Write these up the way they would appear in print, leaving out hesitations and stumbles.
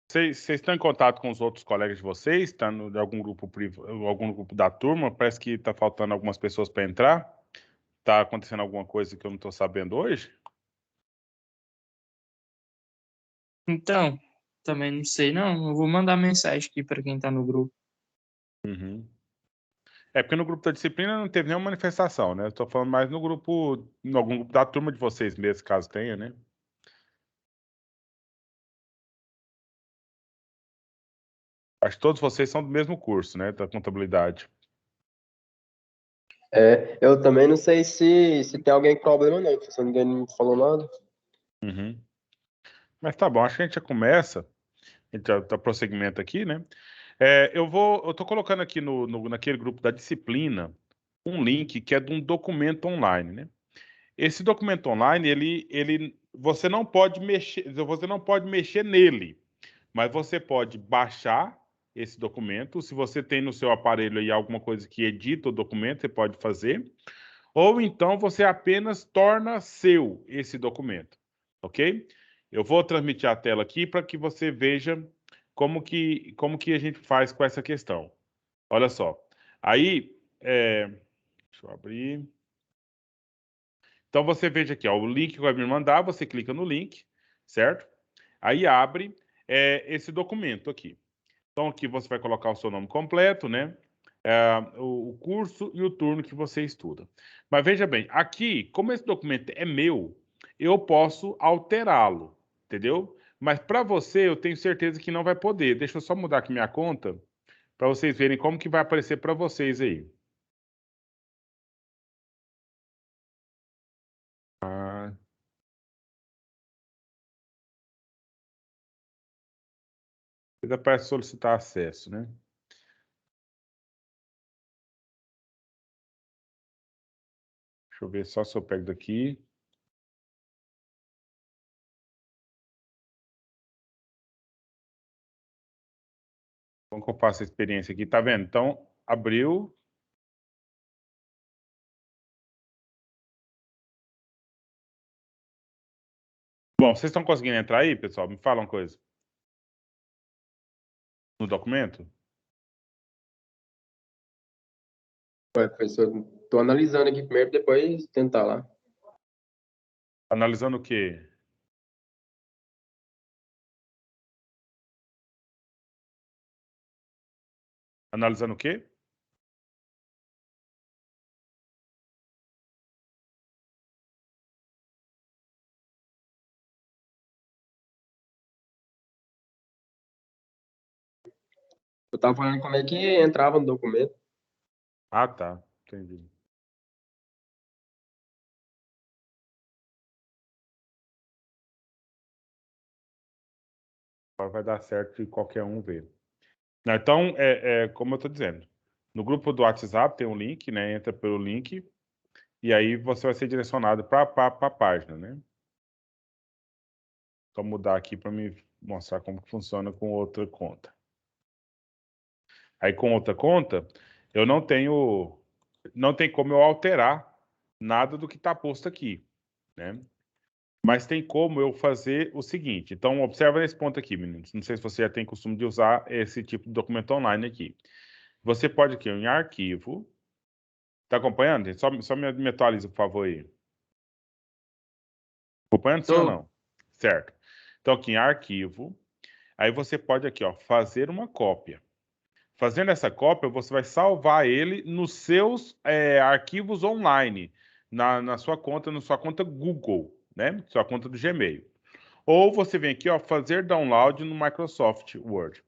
Vocês estão em contato com os outros colegas de vocês? Está em algum grupo algum grupo da turma? Parece que está faltando algumas pessoas para entrar. Está acontecendo alguma coisa que eu não estou sabendo hoje? Então, também não sei não. Eu vou mandar mensagem aqui para quem tá no grupo. Uhum. É porque no grupo da disciplina não teve nenhuma manifestação, né? Eu estou falando mais no grupo, em algum grupo da turma de vocês mesmo, caso tenha, né? Acho que todos vocês são do mesmo curso, né? Da contabilidade. Eu também não sei se tem alguém com problema, não, se ninguém não falou nada. Uhum. Mas tá bom, acho que a gente já começa. A gente já tá prosseguimento aqui, né? Eu tô colocando aqui naquele grupo da disciplina um link que é de um documento online, né? Esse documento online, você não pode mexer nele, mas você pode baixar esse documento. Se você tem no seu aparelho aí alguma coisa que edita o documento, você pode fazer. Ou então você apenas torna seu esse documento, ok? Eu vou transmitir a tela aqui para que você veja como que a gente faz com essa questão. Olha só. Aí, deixa eu abrir. Então você veja aqui, ó, o link que vai me mandar, você clica no link, certo? Aí abre esse documento aqui. Então aqui você vai colocar o seu nome completo, né? O curso e o turno que você estuda. Mas veja bem, aqui, como esse documento é meu, eu posso alterá-lo, entendeu? Mas para você, eu tenho certeza que não vai poder. Deixa eu só mudar aqui minha conta para vocês verem como que vai aparecer para vocês aí. Ah, aparece solicitar acesso, né? Deixa eu ver só se eu pego daqui. Como que eu faço a experiência aqui? Tá vendo? Então, abriu. Bom, vocês estão conseguindo entrar aí, pessoal? Me fala uma coisa. No documento? Ué, professor, tô analisando aqui primeiro, depois tentar lá. Analisando o quê? Analisando o quê? Eu tava falando como é que entrava no documento. Ah, tá. Entendi. Agora vai dar certo de qualquer um ver. Não, então, como eu estou dizendo, no grupo do WhatsApp tem um link, né? Entra pelo link e aí você vai ser direcionado para a página, né? Vou mudar aqui para me mostrar como que funciona com outra conta. Aí com outra conta, eu não tem como eu alterar nada do que está posto aqui, né? Mas tem como eu fazer o seguinte. Então, observa nesse ponto aqui, meninos. Não sei se você já tem costume de usar esse tipo de documento online aqui. Você pode aqui em arquivo. Tá acompanhando? Só me atualiza, por favor, aí. Acompanhando sim ou Tô. não? Certo. Então, aqui em arquivo. Aí você pode aqui, ó, fazer uma cópia. Fazendo essa cópia, você vai salvar ele nos seus arquivos online, na sua conta Google, né? Sua conta do Gmail. Ou você vem aqui, ó, fazer download no Microsoft Word.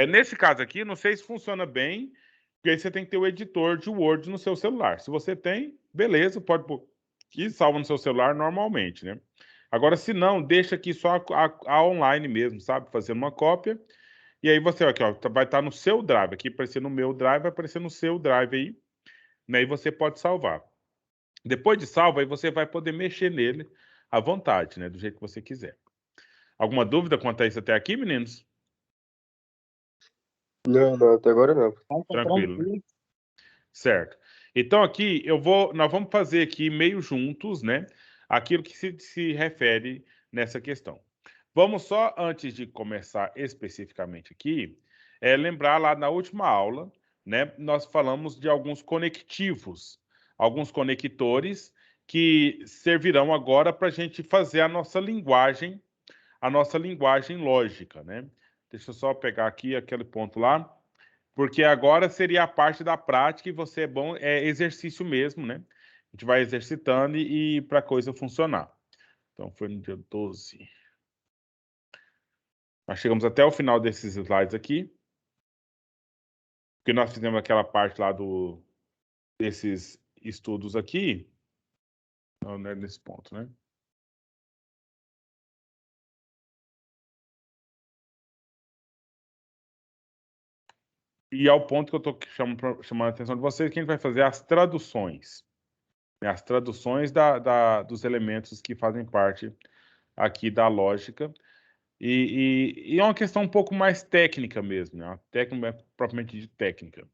Nesse caso aqui, não sei se funciona bem, porque aí você tem que ter o editor de Word no seu celular. Se você tem, beleza, pode pôr e salva no seu celular normalmente, né? Agora, se não, deixa aqui só a online mesmo, sabe? Fazendo uma cópia. E aí você, aqui, ó, vai estar no seu drive. Aqui aparecer no meu drive, vai aparecer no seu drive aí, né? E você pode salvar. Depois de salvo, aí você vai poder mexer nele à vontade, né? Do jeito que você quiser. Alguma dúvida quanto a isso até aqui, meninos? Não, até agora não. Tá Tranquilo, né? tranquilo. Certo. Então aqui nós vamos fazer aqui meio juntos, né? Aquilo que se refere nessa questão. Vamos só, antes de começar especificamente aqui, lembrar lá na última aula, né, nós falamos de alguns conectivos, alguns conectores que servirão agora para a gente fazer a nossa linguagem lógica, né? Deixa eu só pegar aqui aquele ponto lá, porque agora seria a parte da prática e você é exercício mesmo, né? A gente vai exercitando e para a coisa funcionar. Então, foi no dia 12. Nós chegamos até o final desses slides aqui, porque nós fizemos aquela parte lá desses estudos aqui. Não é nesse ponto, né? E ao ponto que eu estou chamando a atenção de vocês, que a gente vai fazer as traduções. Né? As traduções dos elementos que fazem parte aqui da lógica. E é uma questão um pouco mais técnica mesmo, né? Uma técnica propriamente de técnica.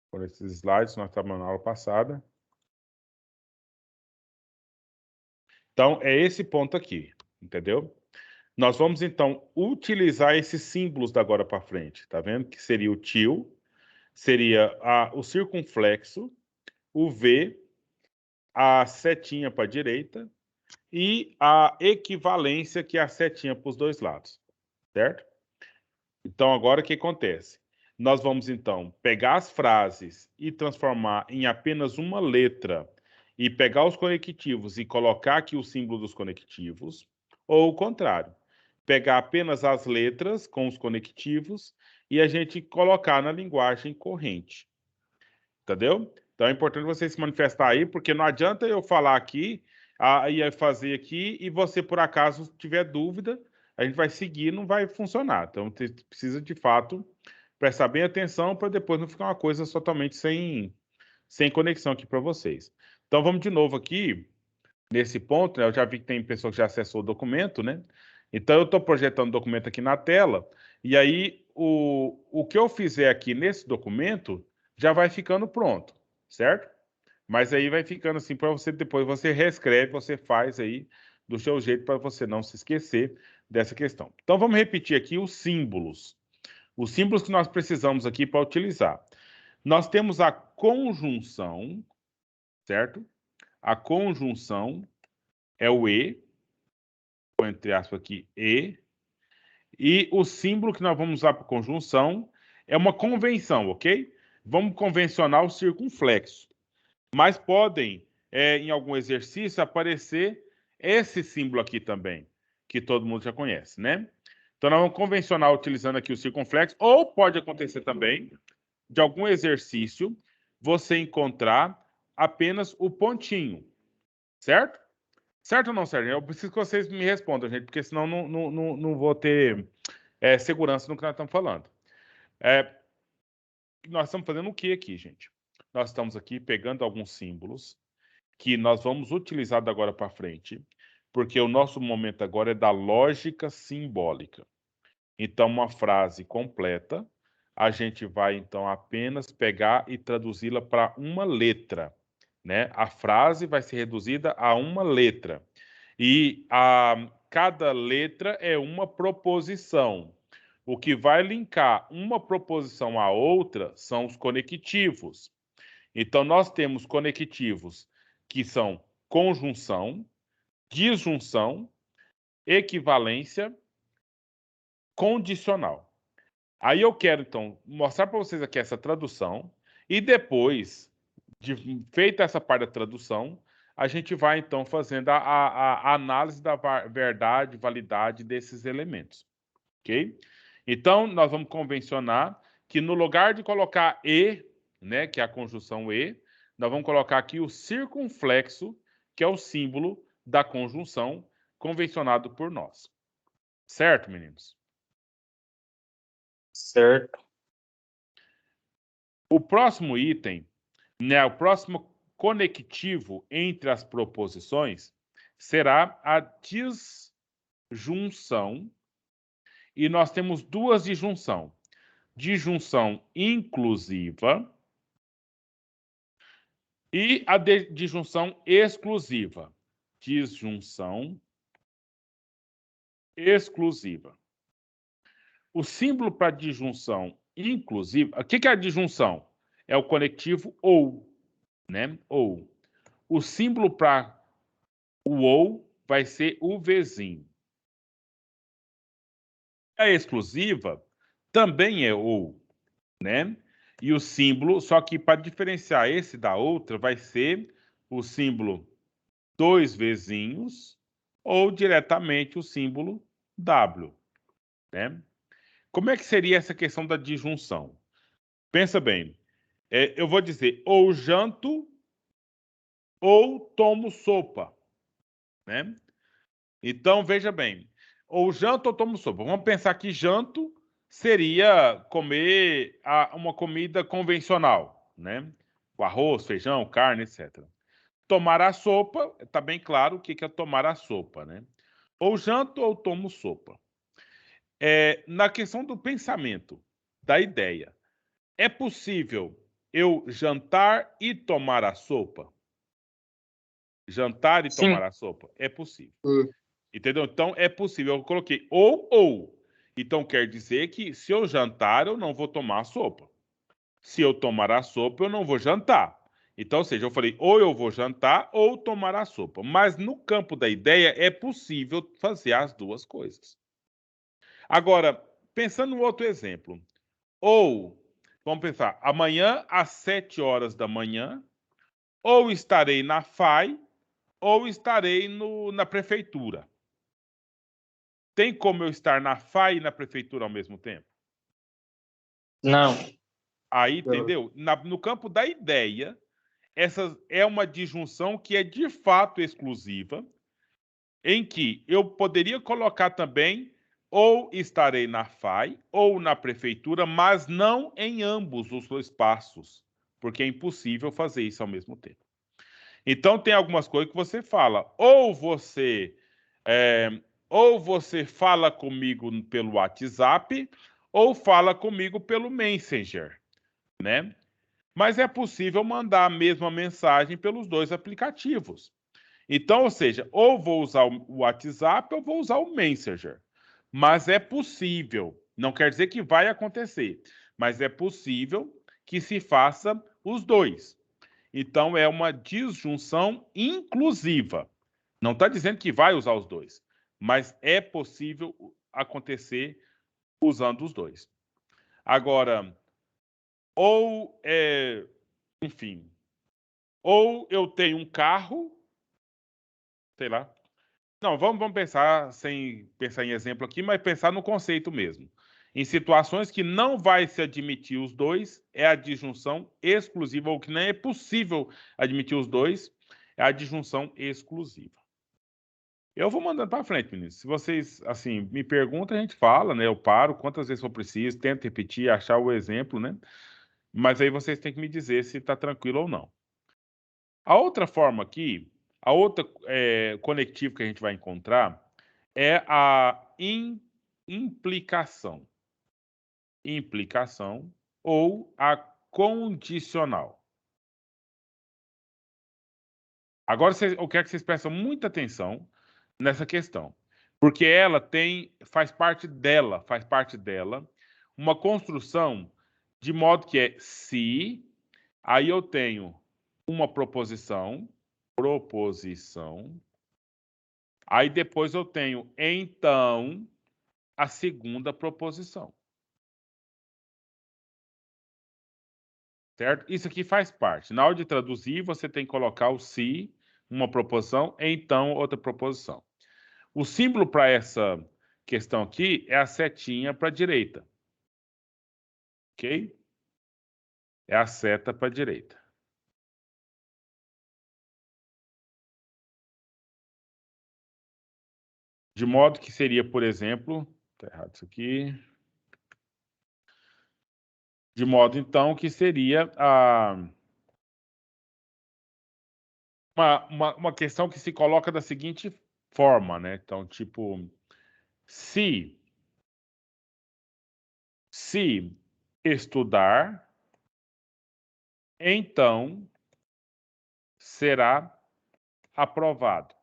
Por esses slides, nós estávamos na aula passada. Então, é esse ponto aqui, entendeu? Nós vamos, então, utilizar esses símbolos da agora para frente, tá vendo? Que seria o til, seria o circunflexo, o V, a setinha para a direita e a equivalência, que é a setinha para os dois lados, certo? Então, agora o que acontece? Nós vamos, então, pegar as frases e transformar em apenas uma letra e pegar os conectivos e colocar aqui o símbolo dos conectivos, ou o contrário, pegar apenas as letras com os conectivos e a gente colocar na linguagem corrente. Entendeu? Então é importante você se manifestar aí, porque não adianta eu falar aqui, e fazer aqui, e você, por acaso, tiver dúvida, a gente vai seguir, não vai funcionar. Então, você precisa, de fato, prestar bem atenção para depois não ficar uma coisa totalmente sem conexão aqui para vocês. Então, vamos de novo aqui, nesse ponto, né? Eu já vi que tem pessoa que já acessou o documento, né? Então, eu estou projetando o documento aqui na tela, e aí o que eu fizer aqui nesse documento já vai ficando pronto, certo? Mas aí vai ficando assim para você, depois você reescreve, você faz aí do seu jeito para você não se esquecer dessa questão. Então, vamos repetir aqui os símbolos. Os símbolos que nós precisamos aqui para utilizar. Nós temos a conjunção, certo? A conjunção é o E, entre aspas aqui, e o símbolo que nós vamos usar para conjunção é uma convenção, ok? Vamos convencionar o circunflexo. Mas podem, em algum exercício, aparecer esse símbolo aqui também, que todo mundo já conhece, né? Então, nós vamos convencionar utilizando aqui o circunflexo, ou pode acontecer também, de algum exercício, você encontrar apenas o pontinho, certo? Certo ou não, Sérgio? Eu preciso que vocês me respondam, gente, porque senão não vou ter segurança no que nós estamos falando. Nós estamos fazendo o que aqui, gente? Nós estamos aqui pegando alguns símbolos que nós vamos utilizar da agora para frente, porque o nosso momento agora é da lógica simbólica. Então, uma frase completa, a gente vai, então, apenas pegar e traduzi-la para uma letra, né? A frase vai ser reduzida a uma letra. E cada letra é uma proposição. O que vai linkar uma proposição à outra são os conectivos. Então, nós temos conectivos que são conjunção, disjunção, equivalência, condicional. Aí eu quero, então, mostrar para vocês aqui essa tradução e depois, feita essa parte da tradução, a gente vai, então, fazendo a análise da verdade, validade desses elementos. Ok? Então, nós vamos convencionar que no lugar de colocar E, né, que é a conjunção E, nós vamos colocar aqui o circunflexo, que é o símbolo da conjunção convencionado por nós. Certo, meninos? Certo. O próximo item, né, o próximo conectivo entre as proposições será a disjunção. E nós temos duas disjunção. Disjunção inclusiva E a disjunção exclusiva. Disjunção exclusiva. O símbolo para disjunção inclusiva... O que é a disjunção? É o conectivo ou, né? Ou. O símbolo para o ou vai ser o Vzinho. A exclusiva também é ou, né? E o símbolo, só que para diferenciar esse da outra, vai ser o símbolo 2 Vzinhos ou diretamente o símbolo W, né? Como é que seria essa questão da disjunção? Pensa bem, eu vou dizer ou janto ou tomo sopa, né? Então, veja bem, ou janto ou tomo sopa. Vamos pensar que janto seria comer uma comida convencional, né? O arroz, feijão, carne, etc. Tomar a sopa, está bem claro o que é tomar a sopa, né? Ou janto ou tomo sopa. Na questão do pensamento, da ideia, é possível eu jantar e tomar a sopa? Jantar e tomar Sim. a sopa? É possível. Sim. Entendeu? Então, é possível. Eu coloquei ou. Então, quer dizer que se eu jantar, eu não vou tomar a sopa. Se eu tomar a sopa, eu não vou jantar. Então, ou seja, eu falei ou eu vou jantar ou tomar a sopa. Mas no campo da ideia, é possível fazer as duas coisas. Agora, pensando no outro exemplo. Ou, vamos pensar, amanhã às 7 horas da manhã, ou estarei na FAI, ou estarei na prefeitura. Tem como eu estar na FAI e na prefeitura ao mesmo tempo? Não. Aí, Não. entendeu? No campo da ideia, essa é uma disjunção que é de fato exclusiva, em que eu poderia colocar também ou estarei na FAI ou na prefeitura, mas não em ambos os espaços, porque é impossível fazer isso ao mesmo tempo. Então, tem algumas coisas que você fala, ou você fala comigo pelo WhatsApp, ou fala comigo pelo Messenger, né? Mas é possível mandar a mesma mensagem pelos dois aplicativos. Então, ou seja, ou vou usar o WhatsApp ou vou usar o Messenger. Mas é possível, não quer dizer que vai acontecer, mas é possível que se faça os dois. Então, é uma disjunção inclusiva. Não está dizendo que vai usar os dois, mas é possível acontecer usando os dois. Agora, enfim, ou eu tenho um carro, sei lá. Não, vamos pensar sem pensar em exemplo aqui, mas pensar no conceito mesmo. Em situações que não vai se admitir os dois, é a disjunção exclusiva, ou que não é possível admitir os dois, é a disjunção exclusiva. Eu vou mandando para frente, meninos. Se vocês, assim, me perguntam, a gente fala, né? Eu paro quantas vezes for preciso, tento repetir, achar o exemplo, né? Mas aí vocês têm que me dizer se está tranquilo ou não. A outra forma aqui, a outra conectivo que a gente vai encontrar é a implicação. Implicação ou a condicional. Agora eu quero que vocês prestem muita atenção nessa questão, porque ela faz parte dela uma construção de modo que é se, aí eu tenho uma proposição, aí depois eu tenho então a segunda proposição. Certo? Isso aqui faz parte. Na hora de traduzir, você tem que colocar o se, uma proposição, então outra proposição. O símbolo para essa questão aqui é a setinha para a direita. Ok? É a seta para a direita. De modo que seria, por exemplo... Está errado isso aqui. De modo, então, que seria uma questão que se coloca da seguinte forma, né? Então, tipo, se estudar, então será aprovado.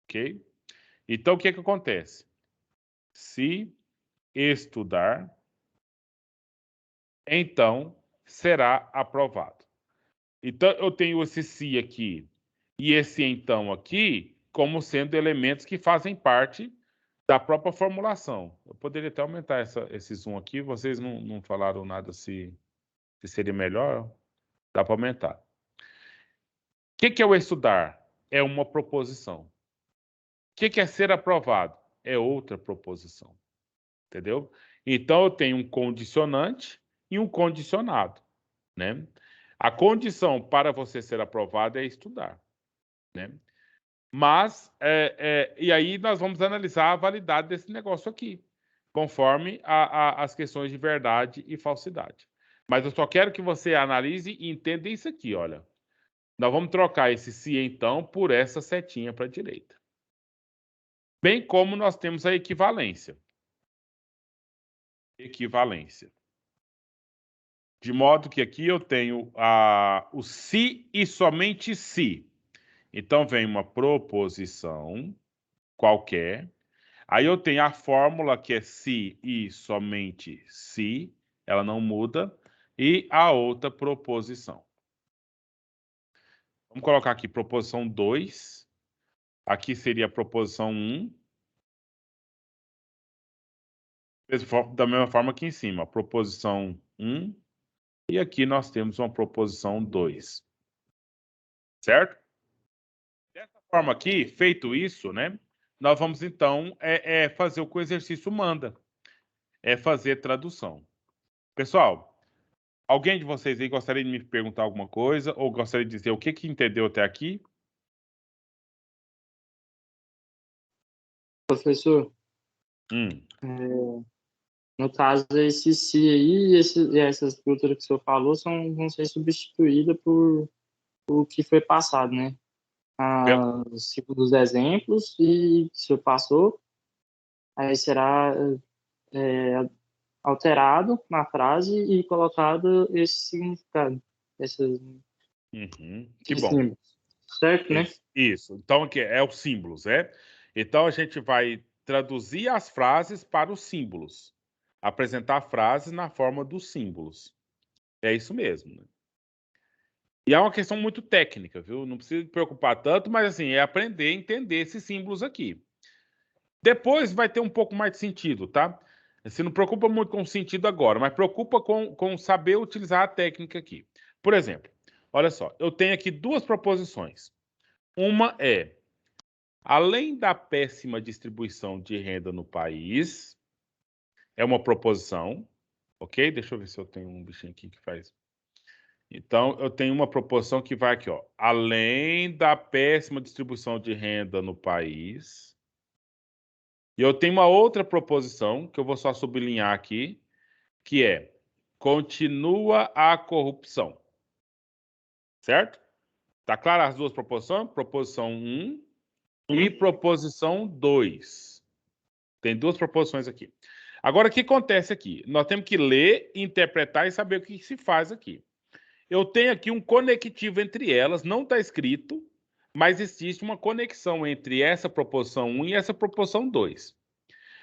Ok? Então, o que acontece? Se estudar, então será aprovado. Então, eu tenho esse se aqui e esse então aqui como sendo elementos que fazem parte da própria formulação. Eu poderia até aumentar esse zoom aqui, vocês não falaram nada se seria melhor, dá para aumentar. O que é o estudar? É uma proposição. O que é ser aprovado? É outra proposição. Entendeu? Então, eu tenho um condicionante e um condicionado, né? A condição para você ser aprovado é estudar, né? Mas, e aí nós vamos analisar a validade desse negócio aqui, conforme as questões de verdade e falsidade. Mas eu só quero que você analise e entenda isso aqui, olha. Nós vamos trocar esse se então por essa setinha para a direita. Bem como nós temos a equivalência. Equivalência. De modo que aqui eu tenho o se e somente se. Então, vem uma proposição qualquer. Aí eu tenho a fórmula que é se e somente se. Ela não muda. E a outra proposição. Vamos colocar aqui proposição 2. Aqui seria a proposição 1. Da mesma forma aqui em cima. Proposição 1. E aqui nós temos uma proposição 2. Certo? Dessa forma aqui, feito isso, né? Nós vamos então fazer o que o exercício manda. É fazer tradução. Pessoal, alguém de vocês aí gostaria de me perguntar alguma coisa? Ou gostaria de dizer o que entendeu até aqui? Professor, no caso, esse se aí e essas estruturas que o senhor falou vão ser substituídas por o que foi passado, né? Os dos exemplos e que o senhor passou, aí será alterado na frase e colocado esse significado, esses Que bom. símbolos, certo, né? Isso. Então, aqui é os símbolos, é? Então, a gente vai traduzir as frases para os símbolos. Apresentar frases na forma dos símbolos. É isso mesmo, né? E é uma questão muito técnica, viu? Não precisa se preocupar tanto, mas assim, é aprender a entender esses símbolos aqui. Depois vai ter um pouco mais de sentido, tá? Você não preocupa muito com o sentido agora, mas preocupa com saber utilizar a técnica aqui. Por exemplo, olha só, eu tenho aqui duas proposições. Uma é, além da péssima distribuição de renda no país, é uma proposição, ok? Deixa eu ver se eu tenho um bichinho aqui que faz. Então, eu tenho uma proposição que vai aqui, ó. Além da péssima distribuição de renda no país. E eu tenho uma outra proposição, que eu vou só sublinhar aqui, que é: continua a corrupção. Certo? Tá claro as duas proposições? Proposição 1 e proposição 2. Tem duas proposições aqui. Agora, o que acontece aqui? Nós temos que ler, interpretar e saber o que se faz aqui. Eu tenho aqui um conectivo entre elas, não está escrito, mas existe uma conexão entre essa proposição 1 e essa proposição 2.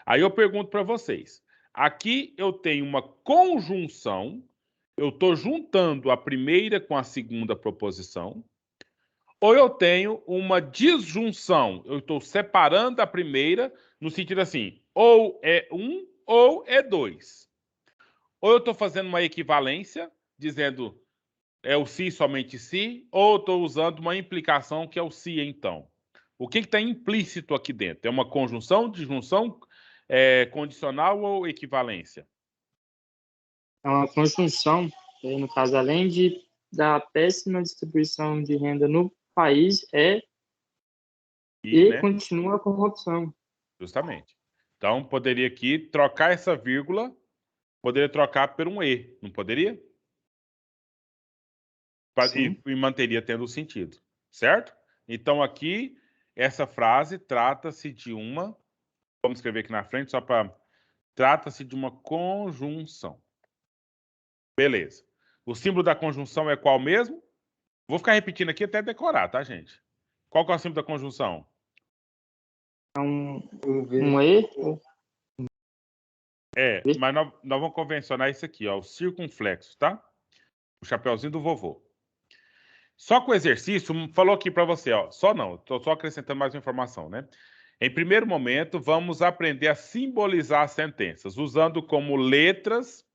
Aí eu pergunto para vocês, aqui eu tenho uma conjunção, eu estou juntando a primeira com a segunda proposição, ou eu tenho uma disjunção, eu estou separando a primeira no sentido assim, ou é 1 ou é 2. Ou eu estou fazendo uma equivalência, dizendo é o se somente se, ou estou usando uma implicação que é o se então. O que está implícito aqui dentro? É uma conjunção, disjunção, condicional ou equivalência? É uma conjunção, no caso, além da péssima distribuição de renda no país, e né? continua a corrupção. Justamente. Então, poderia aqui trocar essa vírgula, poderia trocar por um e, não poderia? E manteria tendo sentido, certo? Então, aqui, essa frase trata-se de uma... Vamos escrever aqui na frente, só para... Trata-se de uma conjunção. Beleza. O símbolo da conjunção é qual mesmo? Vou ficar repetindo aqui até decorar, tá, gente? Qual que é o símbolo da conjunção? Um E? Mas nós vamos convencionar isso aqui, ó, o circunflexo, tá? O chapeuzinho do vovô. Só que o exercício falou aqui para você, ó, só não, estou só acrescentando mais uma informação, né? Em primeiro momento, vamos aprender a simbolizar as sentenças, usando como letras,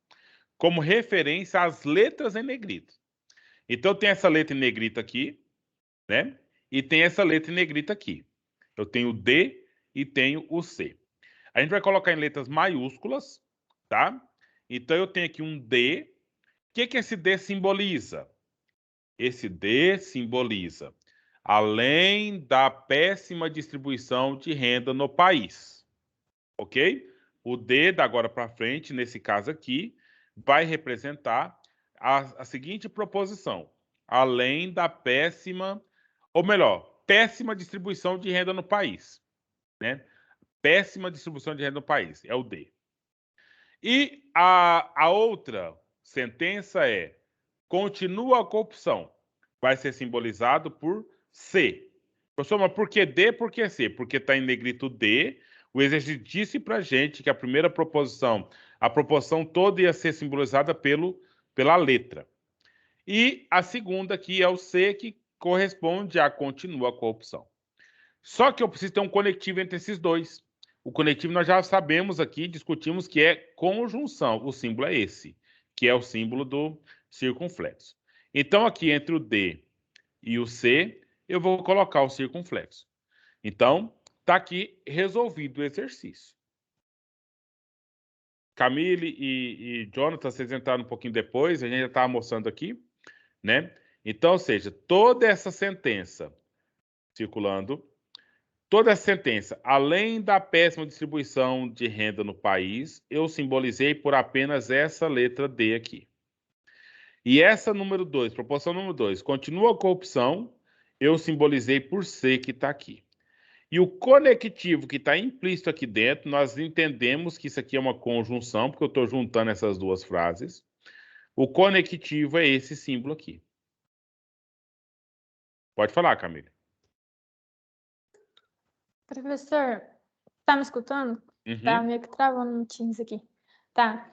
como referência as letras em negrito. Então, tem essa letra em negrito aqui, né? E tem essa letra em negrito aqui. Eu tenho o D e tenho o C. A gente vai colocar em letras maiúsculas, tá? Então, eu tenho aqui um D. O que esse D simboliza? Esse D simboliza além da péssima distribuição de renda no país, ok? O D, da agora para frente, nesse caso aqui, vai representar a seguinte proposição: além da péssima, ou melhor, péssima distribuição de renda no país, né? Péssima distribuição de renda no país, é o D. E a outra sentença é: continua a corrupção. Vai ser simbolizado por C. Professor, mas por que D? Por que C? Porque está em negrito D. O exercício disse para a gente que a primeira proposição, a proposição toda ia ser simbolizada pela letra. E a segunda aqui é o C, que corresponde a continua a corrupção. Só que eu preciso ter um conectivo entre esses dois. O conectivo nós já sabemos aqui, discutimos que é conjunção. O símbolo é esse, que é o símbolo do circunflexo. Então, aqui entre o D e o C, eu vou colocar o circunflexo. Então, está aqui resolvido o exercício. Camille e Jonathan, vocês entraram um pouquinho depois, a gente já estava mostrando aqui, né? Então, ou seja, toda essa sentença circulando, toda essa sentença, além da péssima distribuição de renda no país, eu simbolizei por apenas essa letra D aqui. E essa número 2, proporção número 2, continua a corrupção, eu simbolizei por C que está aqui. E o conectivo que está implícito aqui dentro, nós entendemos que isso aqui é uma conjunção, porque eu estou juntando essas duas frases. O conectivo é esse símbolo aqui. Pode falar, Camille. Professor, tá me escutando? Uhum. Tá meio que travando no Teams aqui. Tá.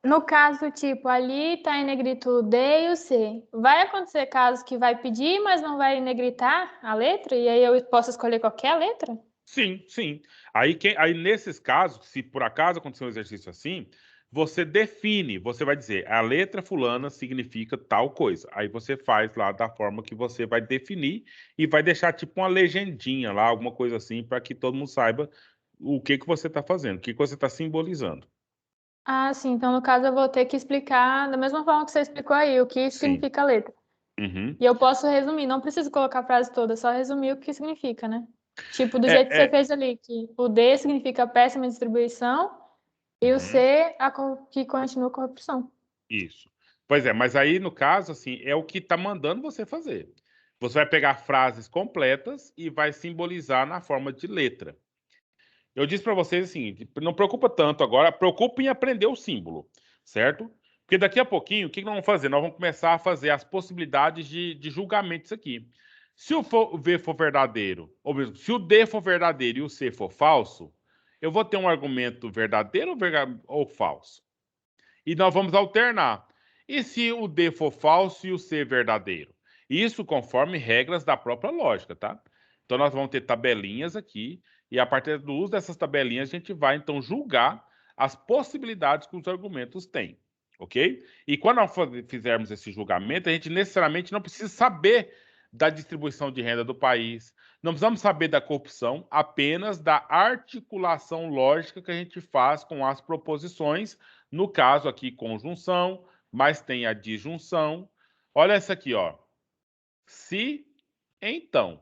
No caso, tipo, ali tá em negrito o D e o C. Vai acontecer casos que vai pedir, mas não vai negritar a letra? E aí eu posso escolher qualquer letra? Sim, sim. Aí nesses casos, se por acaso acontecer um exercício assim, você define, você vai dizer, a letra fulana significa tal coisa. Aí você faz lá da forma que você vai definir e vai deixar tipo uma legendinha lá, alguma coisa assim, para que todo mundo saiba o que você está fazendo, o que você está simbolizando. Ah, sim. Então, no caso, eu vou ter que explicar da mesma forma que você explicou aí, o que significa a letra. Uhum. E eu posso resumir, não preciso colocar a frase toda, só resumir o que significa, né? Tipo, do jeito que você fez ali, que o D significa péssima distribuição e o C que continua a corrupção. Isso. Pois é, mas aí, no caso, assim, é o que está mandando você fazer. Você vai pegar frases completas e vai simbolizar na forma de letra. Eu disse para vocês o seguinte, não preocupa tanto agora, preocupe em aprender o símbolo, certo? Porque daqui a pouquinho, o que nós vamos fazer? Nós vamos começar a fazer as possibilidades de julgamentos aqui. Se o V for verdadeiro, ou mesmo, se o D for verdadeiro e o C for falso, eu vou ter um argumento verdadeiro ou falso? E nós vamos alternar. E se o D for falso e o C verdadeiro? Isso conforme regras da própria lógica, tá? Então nós vamos ter tabelinhas aqui, e a partir do uso dessas tabelinhas a gente vai então julgar as possibilidades que os argumentos têm, ok? E quando nós fizermos esse julgamento, a gente necessariamente não precisa saber da distribuição de renda do país, não precisamos saber da corrupção, apenas da articulação lógica que a gente faz com as proposições. No caso aqui, conjunção, mas tem a disjunção. Olha essa aqui, ó. Se, então,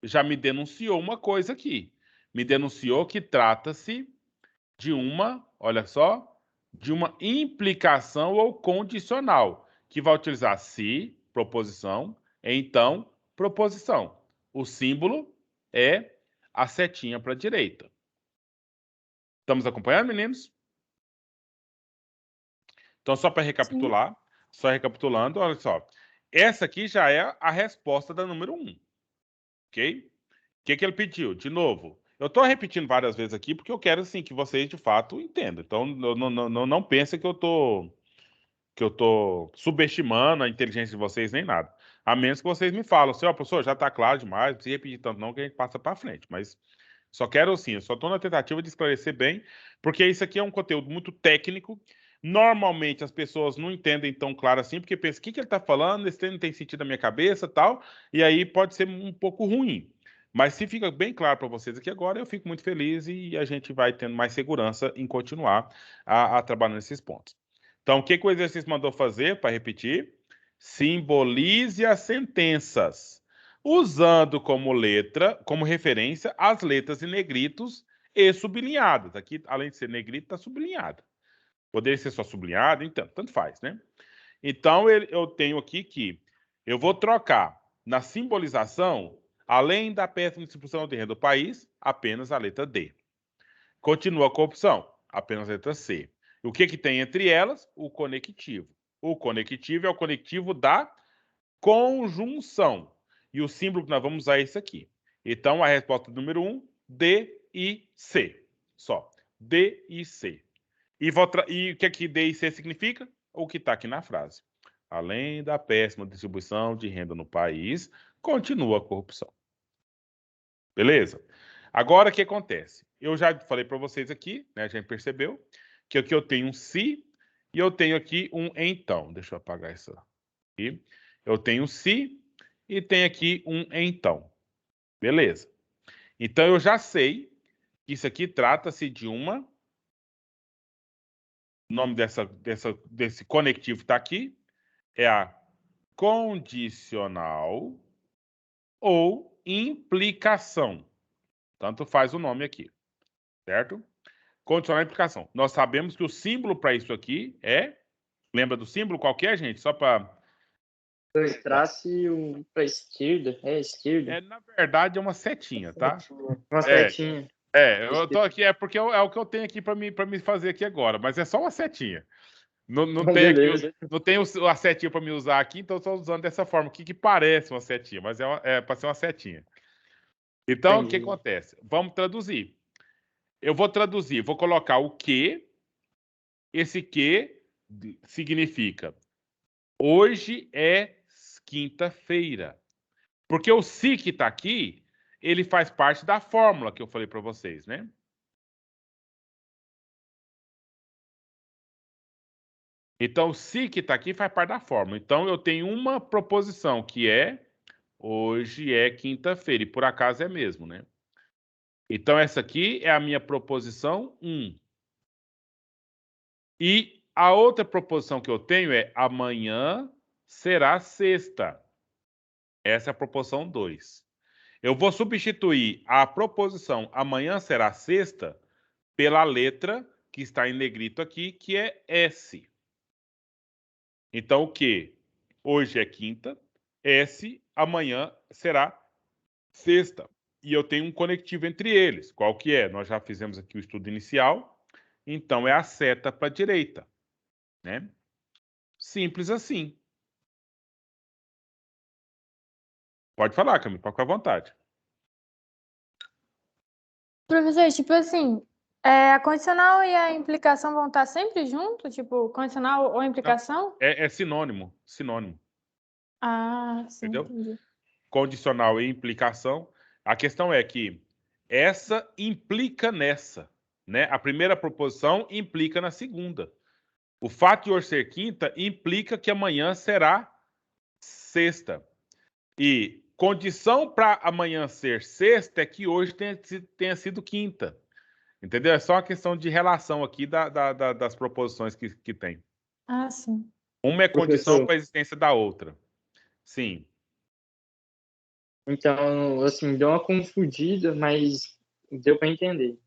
já me denunciou uma coisa aqui. Me denunciou que trata-se de uma, olha só, de uma implicação ou condicional, que vai utilizar se, proposição, então, proposição. O símbolo é a setinha para a direita. Estamos acompanhando, meninos? Então, só para recapitular, só recapitulando, olha só. essa aqui já é a resposta da número 1. Ok? O que ele pediu? De novo, eu estou repetindo várias vezes aqui porque eu quero assim, que vocês de fato entendam. Então, não pensem que eu estou subestimando a inteligência de vocês nem nada. A menos que vocês me falam, assim, ó, professor, já está claro demais, não precisa repetir tanto não, que a gente passa para frente. Mas só quero assim, eu só estou na tentativa de esclarecer bem, porque isso aqui é um conteúdo muito técnico. Normalmente as pessoas não entendem tão claro assim, porque pensam, o que ele está falando, esse treino não tem sentido na minha cabeça tal, e aí pode ser um pouco ruim. Mas se fica bem claro para vocês aqui agora, eu fico muito feliz e a gente vai tendo mais segurança em continuar a trabalhar nesses pontos. Então, o que o exercício mandou fazer, para repetir? Simbolize as sentenças, usando como referência, as letras em negritos e sublinhadas. Aqui, além de ser negrito, está sublinhada. Poderia ser só sublinhada, então, tanto faz, né? Então, eu tenho aqui que eu vou trocar na simbolização, além da péssima distribuição de renda do país, apenas a letra D. Continua a corrupção, apenas a letra C. O que tem entre elas? O conectivo. O conectivo é o conectivo da conjunção. E o símbolo que nós vamos usar é esse aqui. Então, a resposta número 1, D e C. Só. D e C. E o que D e C significa? O que está aqui na frase. Além da péssima distribuição de renda no país, continua a corrupção. Beleza? Agora, o que acontece? Eu já falei para vocês aqui, né? A gente percebeu que aqui eu tenho um se e eu tenho aqui um então. Deixa eu apagar isso aqui. Eu tenho se e tenho aqui um então. Beleza. Então, eu já sei que isso aqui trata-se de uma... O nome desse conectivo está aqui. É a condicional ou implicação. Tanto faz o nome aqui. Certo? Condicional e implicação. Nós sabemos que o símbolo para isso aqui é... Lembra do símbolo? Qual que é, gente? Só para... Trace para esquerda. É esquerda. na verdade, é uma setinha, tá? Uma setinha. Eu tô aqui, porque é o que eu tenho aqui para me fazer aqui agora, mas é só uma setinha. Não tem aqui, não tem a setinha para me usar aqui, então eu estou usando dessa forma, que parece uma setinha, mas é para ser uma setinha. Então, o que acontece? Vamos traduzir. Eu vou traduzir, vou colocar o que. Esse que significa hoje é quinta-feira. Porque o se que está aqui, ele faz parte da fórmula que eu falei para vocês, né? Então, o se que está aqui faz parte da fórmula. Então, eu tenho uma proposição que é hoje é quinta-feira. E por acaso é mesmo, né? Então, essa aqui é a minha proposição 1. E a outra proposição que eu tenho é amanhã será sexta. Essa é a proposição 2. Eu vou substituir a proposição amanhã será sexta pela letra que está em negrito aqui, que é S. Então, o que? Hoje é quinta, S, amanhã será sexta. E eu tenho um conectivo entre eles. Qual que é? Nós já fizemos aqui o estudo inicial, então é a seta para a direita, né? Simples assim. Pode falar, Camila, pode ficar à vontade. Professor, tipo assim, a condicional e a implicação vão estar sempre juntos? Tipo, condicional ou implicação? Não, é sinônimo, sinônimo. Ah, sim, entendeu? entendi. Condicional e implicação. A questão é que essa implica nessa, né? A primeira proposição implica na segunda. O fato de hoje ser quinta implica que amanhã será sexta. E condição para amanhã ser sexta é que hoje tenha sido quinta. Entendeu? É só uma questão de relação aqui das proposições que tem. Ah, sim. Uma é condição para a existência da outra. Sim. Então, assim, deu uma confundida, mas deu para entender.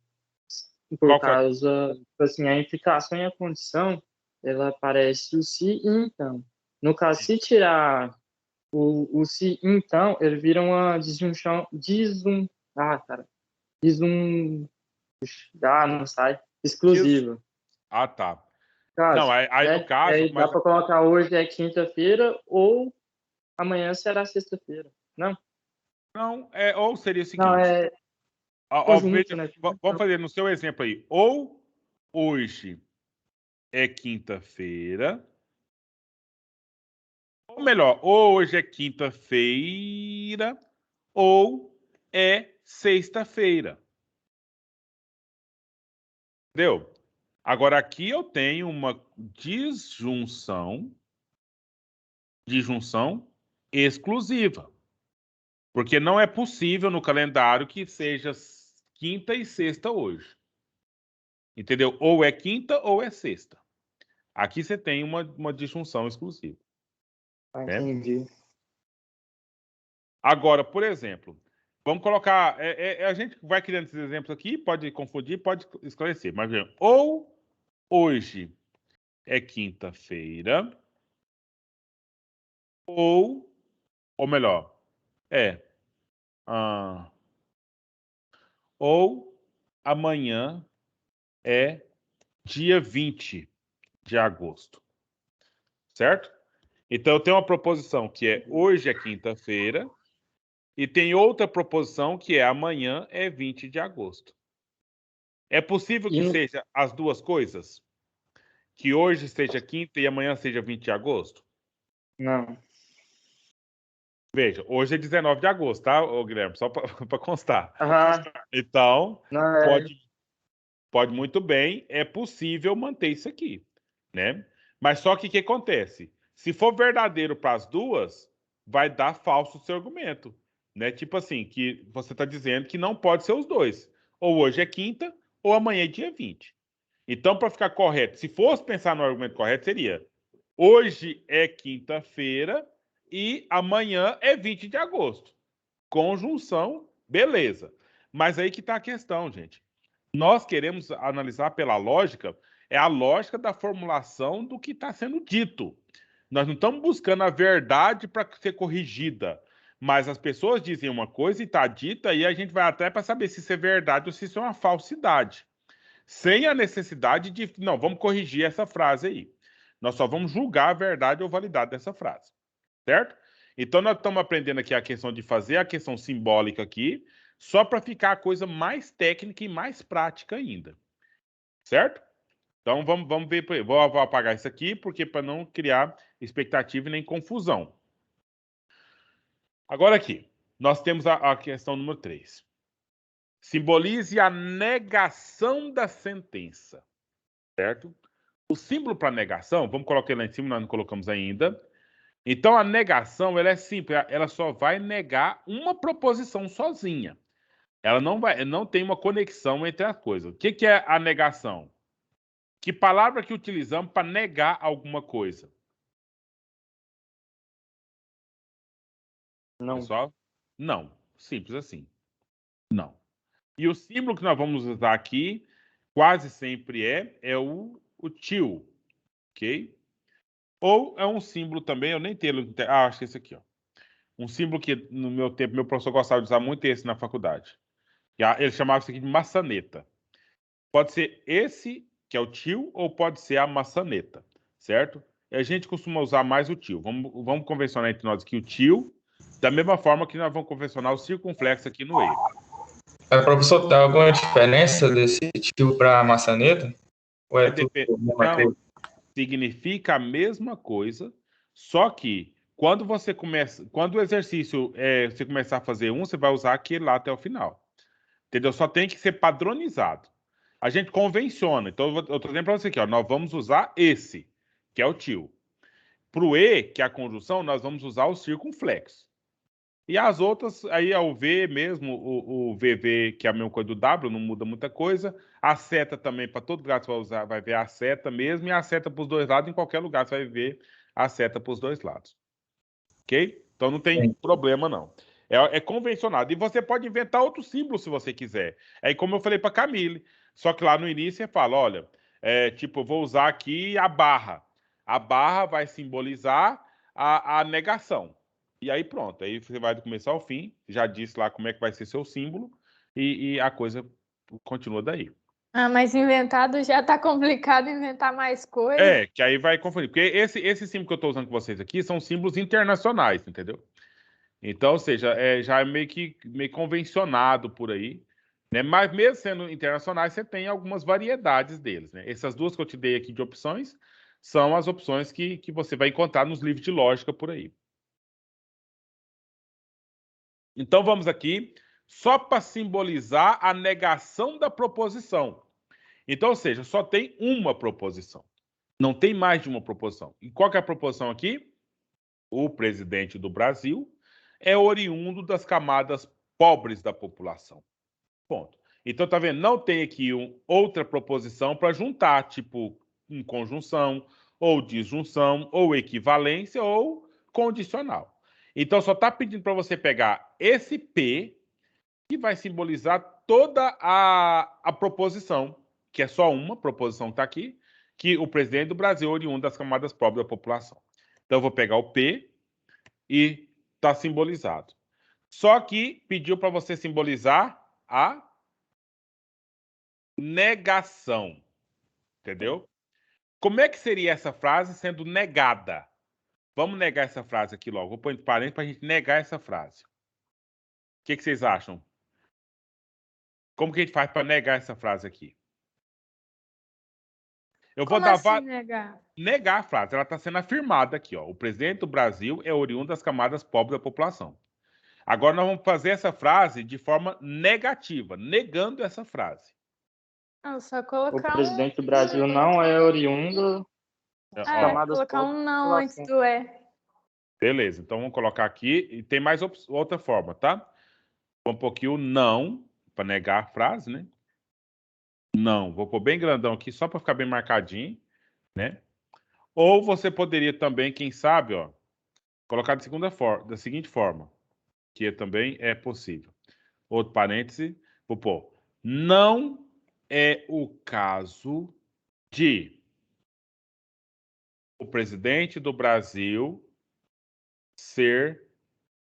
Por causa, assim, a implicação e a condição, ela aparece o se e então. No caso, se tirar o se então, ele vira uma disjunção, não sai, exclusiva. Ah, tá. Caso, não, aí no caso... dá para colocar hoje é quinta-feira ou Amanhã será sexta-feira. Não? Não, ou seria o Não, seguinte. é Veja, conjunto, né? vamos fazer no seu exemplo aí. Ou hoje é quinta-feira, ou melhor, ou hoje é quinta-feira, ou é sexta-feira. Entendeu? Agora aqui eu tenho uma disjunção exclusiva. Porque não é possível no calendário que seja quinta e sexta hoje. Entendeu? Ou é quinta ou é sexta. Aqui você tem uma disjunção exclusiva. Né? Entendi. Agora, por exemplo, vamos colocar. A gente vai criando esses exemplos aqui, pode confundir, pode esclarecer. Mas, ou hoje é quinta-feira, ou melhor, ou amanhã é dia 20 de agosto. Certo? Então, eu tenho uma proposição que é hoje é quinta-feira, e tem outra proposição que é amanhã é 20 de agosto. É possível que seja as duas coisas? Que hoje seja quinta e amanhã seja 20 de agosto? Não. Veja, hoje é 19 de agosto, tá, Guilherme? Só para constar. Aham. Então, Não, pode muito bem, é possível manter isso aqui, né? Mas só que o que acontece? Se for verdadeiro para as duas, vai dar falso o seu argumento, né? Tipo assim, que você está dizendo que não pode ser os dois. Ou hoje é quinta, ou amanhã é dia 20. Então, para ficar correto, se fosse pensar no argumento correto, seria hoje é quinta-feira e amanhã é 20 de agosto. Conjunção, beleza. Mas aí que está a questão, gente. Nós queremos analisar pela lógica, é a lógica da formulação do que está sendo dito. Nós não estamos buscando a verdade para ser corrigida, mas as pessoas dizem uma coisa e está dita, e a gente vai até para saber se isso é verdade ou se isso é uma falsidade. Sem a necessidade de, não, vamos corrigir essa frase aí. Nós só vamos julgar a verdade ou validade dessa frase. Certo? Então, nós estamos aprendendo aqui a questão de fazer a questão simbólica aqui, só para ficar a coisa mais técnica e mais prática ainda. Certo? Então, vamos ver. Vou apagar isso aqui, porque para não criar expectativa e nem confusão. Agora aqui, nós temos a questão número 3. Simbolize a negação da sentença. Certo? O símbolo para negação, vamos colocar ele lá em cima, nós não colocamos ainda. Então, a negação, ela é simples, ela só vai negar uma proposição sozinha. Ela não tem uma conexão entre as coisas. O que é a negação? Que palavra que utilizamos para negar alguma coisa? Não. Pessoal? Não. Simples assim. Não. E o símbolo que nós vamos usar aqui, quase sempre é o til, ok? Ou é um símbolo também, eu nem tenho... acho que é esse aqui, ó. Um símbolo que, no meu tempo, meu professor gostava de usar muito esse na faculdade. Ele chamava isso aqui de maçaneta. Pode ser esse, que é o til, ou pode ser a maçaneta, certo? E a gente costuma usar mais o til. Vamos convencionar entre nós aqui o til, da mesma forma que nós vamos convencionar o circunflexo aqui no e. Professor, tem alguma diferença desse til para maçaneta? Ou é tudo a mesma coisa? Significa a mesma coisa, só que quando o exercício você começar a fazer você vai usar aquele lá até o final. Entendeu? Só tem que ser padronizado. A gente convenciona. Então, eu estou dizendo para você aqui, ó, nós vamos usar esse, que é o til. Para o E, que é a conjunção, nós vamos usar o circunflexo. E as outras, aí é o V mesmo, o VV, que é a mesma coisa do W, não muda muita coisa. A seta também, para todo lugar que você vai usar, vai ver a seta mesmo, e a seta para os dois lados, em qualquer lugar você vai ver a seta para os dois lados. Ok? Então não tem problema, não. É convencionado. E você pode inventar outro símbolo se você quiser. Aí, como eu falei para Camille, só que lá no início você fala, olha, tipo, eu vou usar aqui a barra. A barra vai simbolizar a negação. E aí pronto, aí você vai do começo ao fim, já disse lá como é que vai ser seu símbolo, e a coisa continua daí. Ah, mas inventado já tá complicado inventar mais coisa. Que aí vai confundir. Porque esse símbolo que eu estou usando com vocês aqui são símbolos internacionais, entendeu? Então, ou seja, já é meio convencionado por aí, né? Mas mesmo sendo internacionais, você tem algumas variedades deles, né? Essas duas que eu te dei aqui de opções são as opções que você vai encontrar nos livros de lógica por aí. Então, vamos aqui só para simbolizar a negação da proposição. Então, ou seja, só tem uma proposição. Não tem mais de uma proposição. E qual que é a proposição aqui? O presidente do Brasil é oriundo das camadas pobres da população. Ponto. Então, tá vendo? Não tem aqui outra proposição para juntar, tipo em conjunção, ou disjunção, ou equivalência, ou condicional. Então, só está pedindo para você pegar esse P, que vai simbolizar toda a proposição, que é só uma proposição que está aqui, que o presidente do Brasil é oriundo das camadas pobres da população. Então, eu vou pegar o P e está simbolizado. Só que pediu para você simbolizar a negação. Entendeu? Como é que seria essa frase sendo negada? Vamos negar essa frase aqui logo. Vou pôr entre parênteses para a gente negar essa frase. O que vocês acham? Como que a gente faz para negar essa frase aqui? Eu vou dar assim negar a frase. Ela está sendo afirmada aqui, ó. O presidente do Brasil é oriundo das camadas pobres da população. Agora nós vamos fazer essa frase de forma negativa, negando essa frase. Só colocar o presidente do Brasil não é oriundo das camadas colocar um não antes do Beleza, então vamos colocar aqui. E tem mais outra forma, tá? Vamos pôr aqui o não, para negar a frase, né? Não, vou pôr bem grandão aqui, só para ficar bem marcadinho, né? Ou você poderia também, quem sabe, ó, colocar da seguinte forma, que também é possível. Outro parêntese, vou pôr. Não é o caso de o presidente do Brasil ser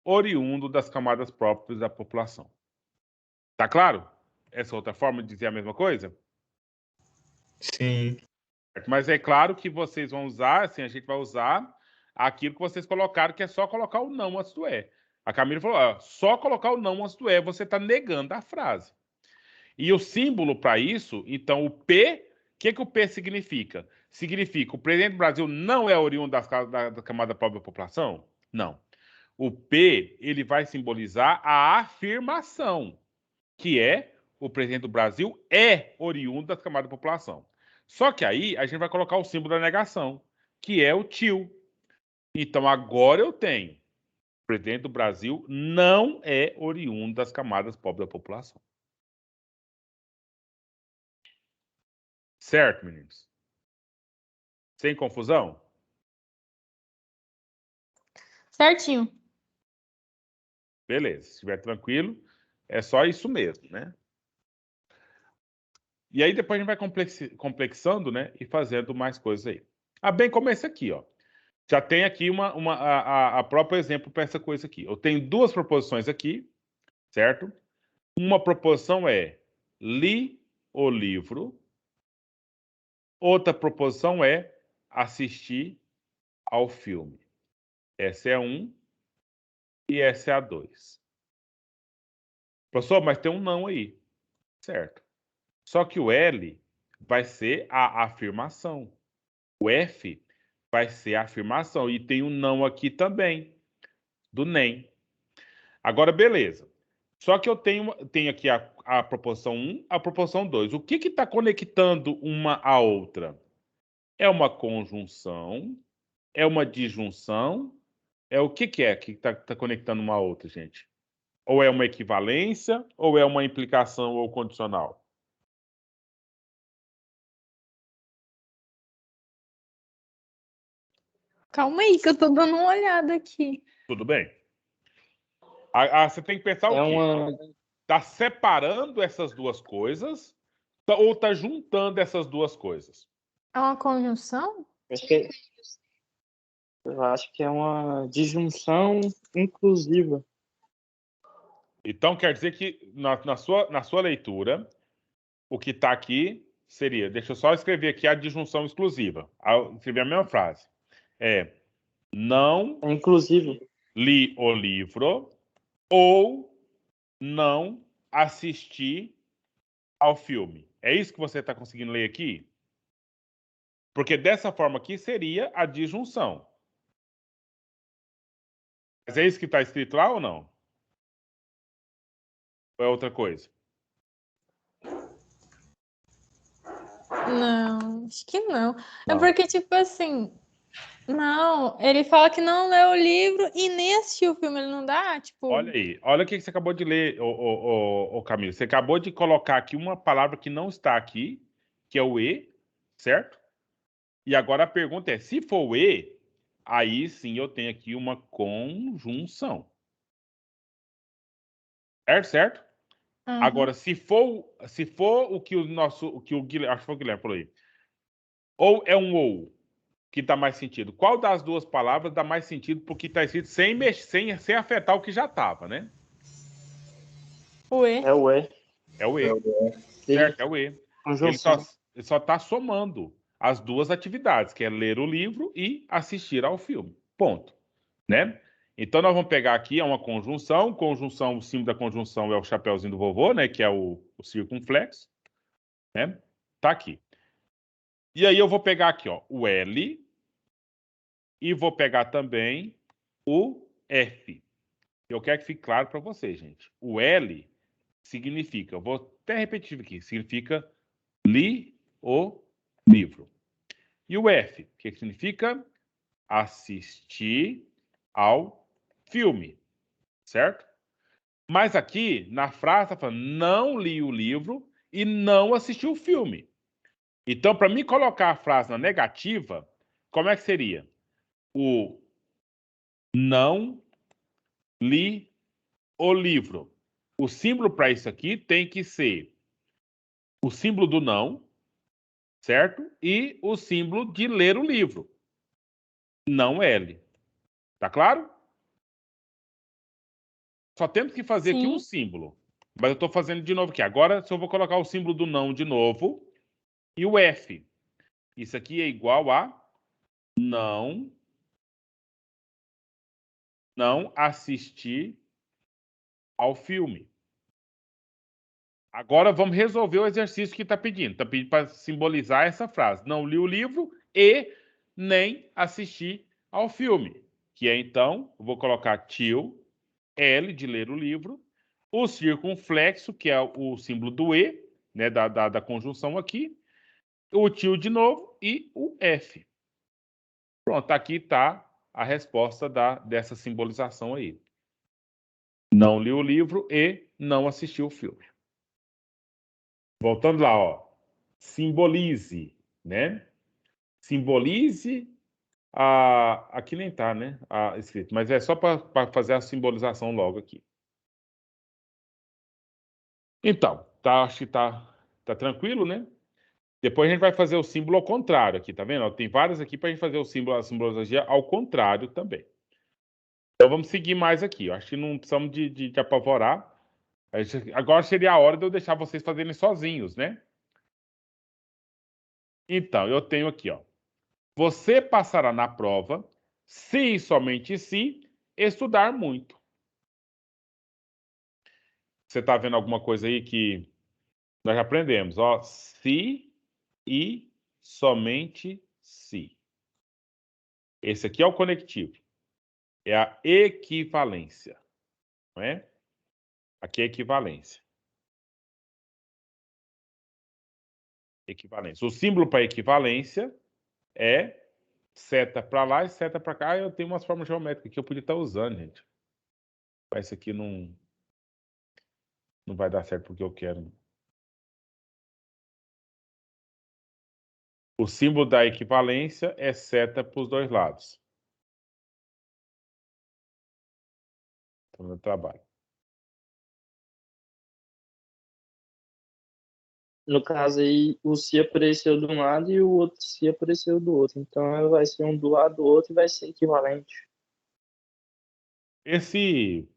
oriundo das camadas próprias da população. Tá claro? Essa outra forma de dizer a mesma coisa? Sim. Mas é claro que vocês vão usar, assim, a gente vai usar aquilo que vocês colocaram, que é só colocar o não antes do é. A Camila falou, ó, só colocar o não antes do é, você está negando a frase. E o símbolo para isso, então, o P, o que o P significa? Significa o presidente do Brasil não é oriundo da camada pobre da população? Não. O P, ele vai simbolizar a afirmação, que é o presidente do Brasil é oriundo das camadas da população. Só que aí a gente vai colocar o símbolo da negação, que é o tio. Então agora eu tenho o presidente do Brasil não é oriundo das camadas pobres da população. Certo, meninos? Sem confusão? Certinho. Beleza, se estiver tranquilo, é só isso mesmo, né? E aí depois a gente vai complexando, né? E fazendo mais coisas aí. Bem como esse aqui, ó. Já tem aqui a próprio exemplo para essa coisa aqui. Eu tenho duas proposições aqui, certo? Uma proposição é li o livro. Outra proposição é assistir ao filme. Essa é a 1 e essa é a 2. Professor, mas tem um não aí. Certo. Só que o L vai ser a afirmação. O F vai ser a afirmação. E tem um não aqui também, do nem. Agora, beleza. Só que eu tenho aqui a proposição 1, a proposição 2. O que está conectando uma à outra? É uma conjunção? É uma disjunção? É o que é que está conectando uma à outra, gente? Ou é uma equivalência? Ou é uma implicação ou condicional? Calma aí, que eu tô dando uma olhada aqui. Tudo bem. Você tem que pensar o quê? Tá separando essas duas coisas ou tá juntando essas duas coisas? É uma conjunção? Eu acho que é uma disjunção inclusiva. Então, quer dizer que na sua leitura, o que está aqui seria, deixa eu só escrever aqui a disjunção exclusiva. Escrever a mesma frase. Não É inclusive. li o livro ou não assisti ao filme. É isso que você está conseguindo ler aqui? Porque dessa forma aqui seria a disjunção. Mas é isso que está escrito lá ou não? Ou é outra coisa? Não, acho que não. É Não. porque, tipo assim, não, ele fala que não leu o livro e nem assistiu o filme, ele não dá, tipo... Olha aí, olha o que você acabou de ler, ô Camilo. Você acabou de colocar aqui uma palavra que não está aqui, que é o e, certo? E agora a pergunta é, se for o e, aí sim eu tenho aqui uma conjunção. Certo? Uhum. Agora, se for o que o Guilherme, acho que foi o Guilherme falou aí, ou é um ou, que dá mais sentido. Qual das duas palavras dá mais sentido porque está escrito sem afetar o que já estava, né? O E. É o E. É o E. Ele- Certo, é o E. Ele Conjunção. só está somando as duas atividades, que é ler o livro e assistir ao filme. Ponto. Né? Então, nós vamos pegar aqui uma conjunção. Conjunção, o símbolo da conjunção é o chapeuzinho do vovô, né? Que é o circunflexo. Né? Tá aqui. E aí eu vou pegar aqui, ó, o L e vou pegar também o F. Eu quero que fique claro para vocês, gente. O L significa, eu vou até repetir aqui, significa li o livro. E o F, que significa assistir ao filme, certo? Mas aqui, na frase, está falando, não li o livro e não assisti o filme. Então, para mim colocar a frase na negativa, como é que seria? O não li o livro. O símbolo para isso aqui tem que ser o símbolo do não, certo? E o símbolo de ler o livro. Não L. Tá claro? Só temos que fazer aqui um Sim. símbolo. Mas eu estou fazendo de novo aqui. Agora, se eu vou colocar o símbolo do não de novo e o F. Isso aqui é igual a não assistir ao filme. Agora vamos resolver o exercício que está pedindo. Está pedindo para simbolizar essa frase. Não li o livro e nem assisti ao filme. Que é, então, eu vou colocar til, L de ler o livro, o circunflexo, que é o símbolo do E, né, da conjunção aqui, o til de novo e o F. Pronto, aqui está a resposta dessa simbolização aí. Não li o livro e não assisti o filme. Voltando lá, ó. Simbolize, né? Simbolize aqui nem tá, né? Escrito, mas é só para fazer a simbolização logo aqui. Então, acho que tá tranquilo, né? Depois a gente vai fazer o símbolo ao contrário aqui, tá vendo? Tem vários aqui para a gente fazer a simbologia ao contrário também. Então vamos seguir mais aqui. Eu acho que não precisamos de apavorar. Agora seria a hora de eu deixar vocês fazerem sozinhos, né? Então, eu tenho aqui, ó. Você passará na prova se e somente se estudar muito. Você está vendo alguma coisa aí que nós já aprendemos, ó? Se e somente se. Esse aqui é o conectivo. É a equivalência, não é? Aqui é equivalência. Equivalência. O símbolo para equivalência é seta para lá e seta para cá. Eu tenho umas formas geométricas que eu podia estar usando, gente. Mas isso aqui não vai dar certo porque eu quero. O símbolo da equivalência é seta para os dois lados. Então, meu trabalho. No caso aí, o se apareceu de um lado e o outro se apareceu do outro. Então vai ser um do lado do outro e vai ser equivalente. Esse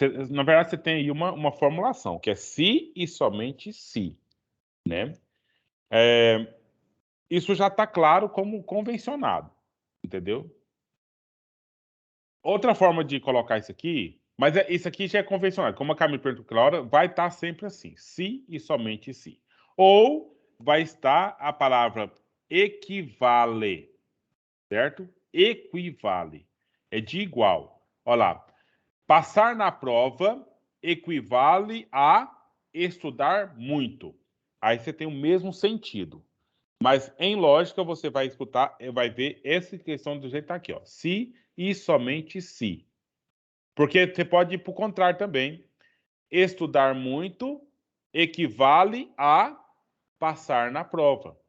na verdade, você tem aí uma formulação, que é se e somente se, né? Isso já está claro como convencionado, entendeu? Outra forma de colocar isso aqui, mas isso aqui já é convencionado. Como a Camila perguntou aquela hora, vai estar sempre assim, se e somente se. Ou vai estar a palavra equivale, certo? Equivale. É de igual. Olha lá. Passar na prova equivale a estudar muito. Aí você tem o mesmo sentido. Mas em lógica você vai escutar, vai ver essa questão do jeito que tá aqui, ó. Se e somente se. Porque você pode ir para o contrário também. Estudar muito equivale a passar na prova.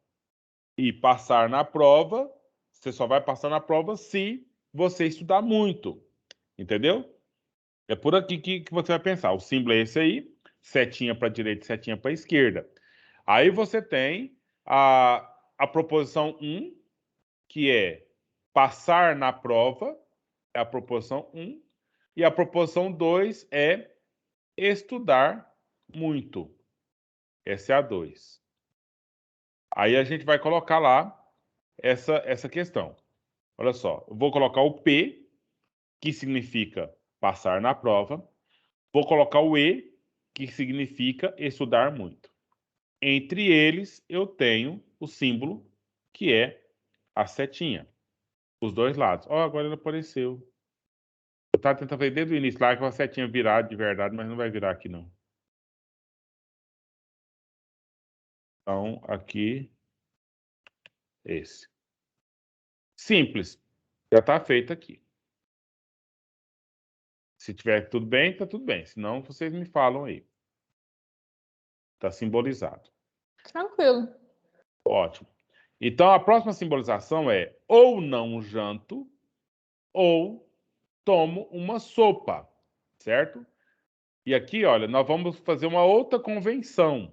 E passar na prova, você só vai passar na prova se você estudar muito. Entendeu? É por aqui que você vai pensar. O símbolo é esse aí, setinha para a direita, setinha para a esquerda. Aí você tem a proposição 1, que é passar na prova, é a proposição 1. E a proposição 2 é estudar muito. Essa é a 2. Aí a gente vai colocar lá essa questão. Olha só, eu vou colocar o P, que significa passar na prova. Vou colocar o E, que significa estudar muito. Entre eles, eu tenho o símbolo, que é a setinha. Os dois lados. Ó, agora ele apareceu. Eu estava tentando ver desde o início lá que a setinha virar de verdade, mas não vai virar aqui, não. Então, aqui, esse. Simples. Já está feito aqui. Se tiver tudo bem, está tudo bem. Se não, vocês me falam aí. Está simbolizado. Tranquilo. Ótimo. Então, a próxima simbolização é ou não janto, ou tomo uma sopa, certo? E aqui, olha, nós vamos fazer uma outra convenção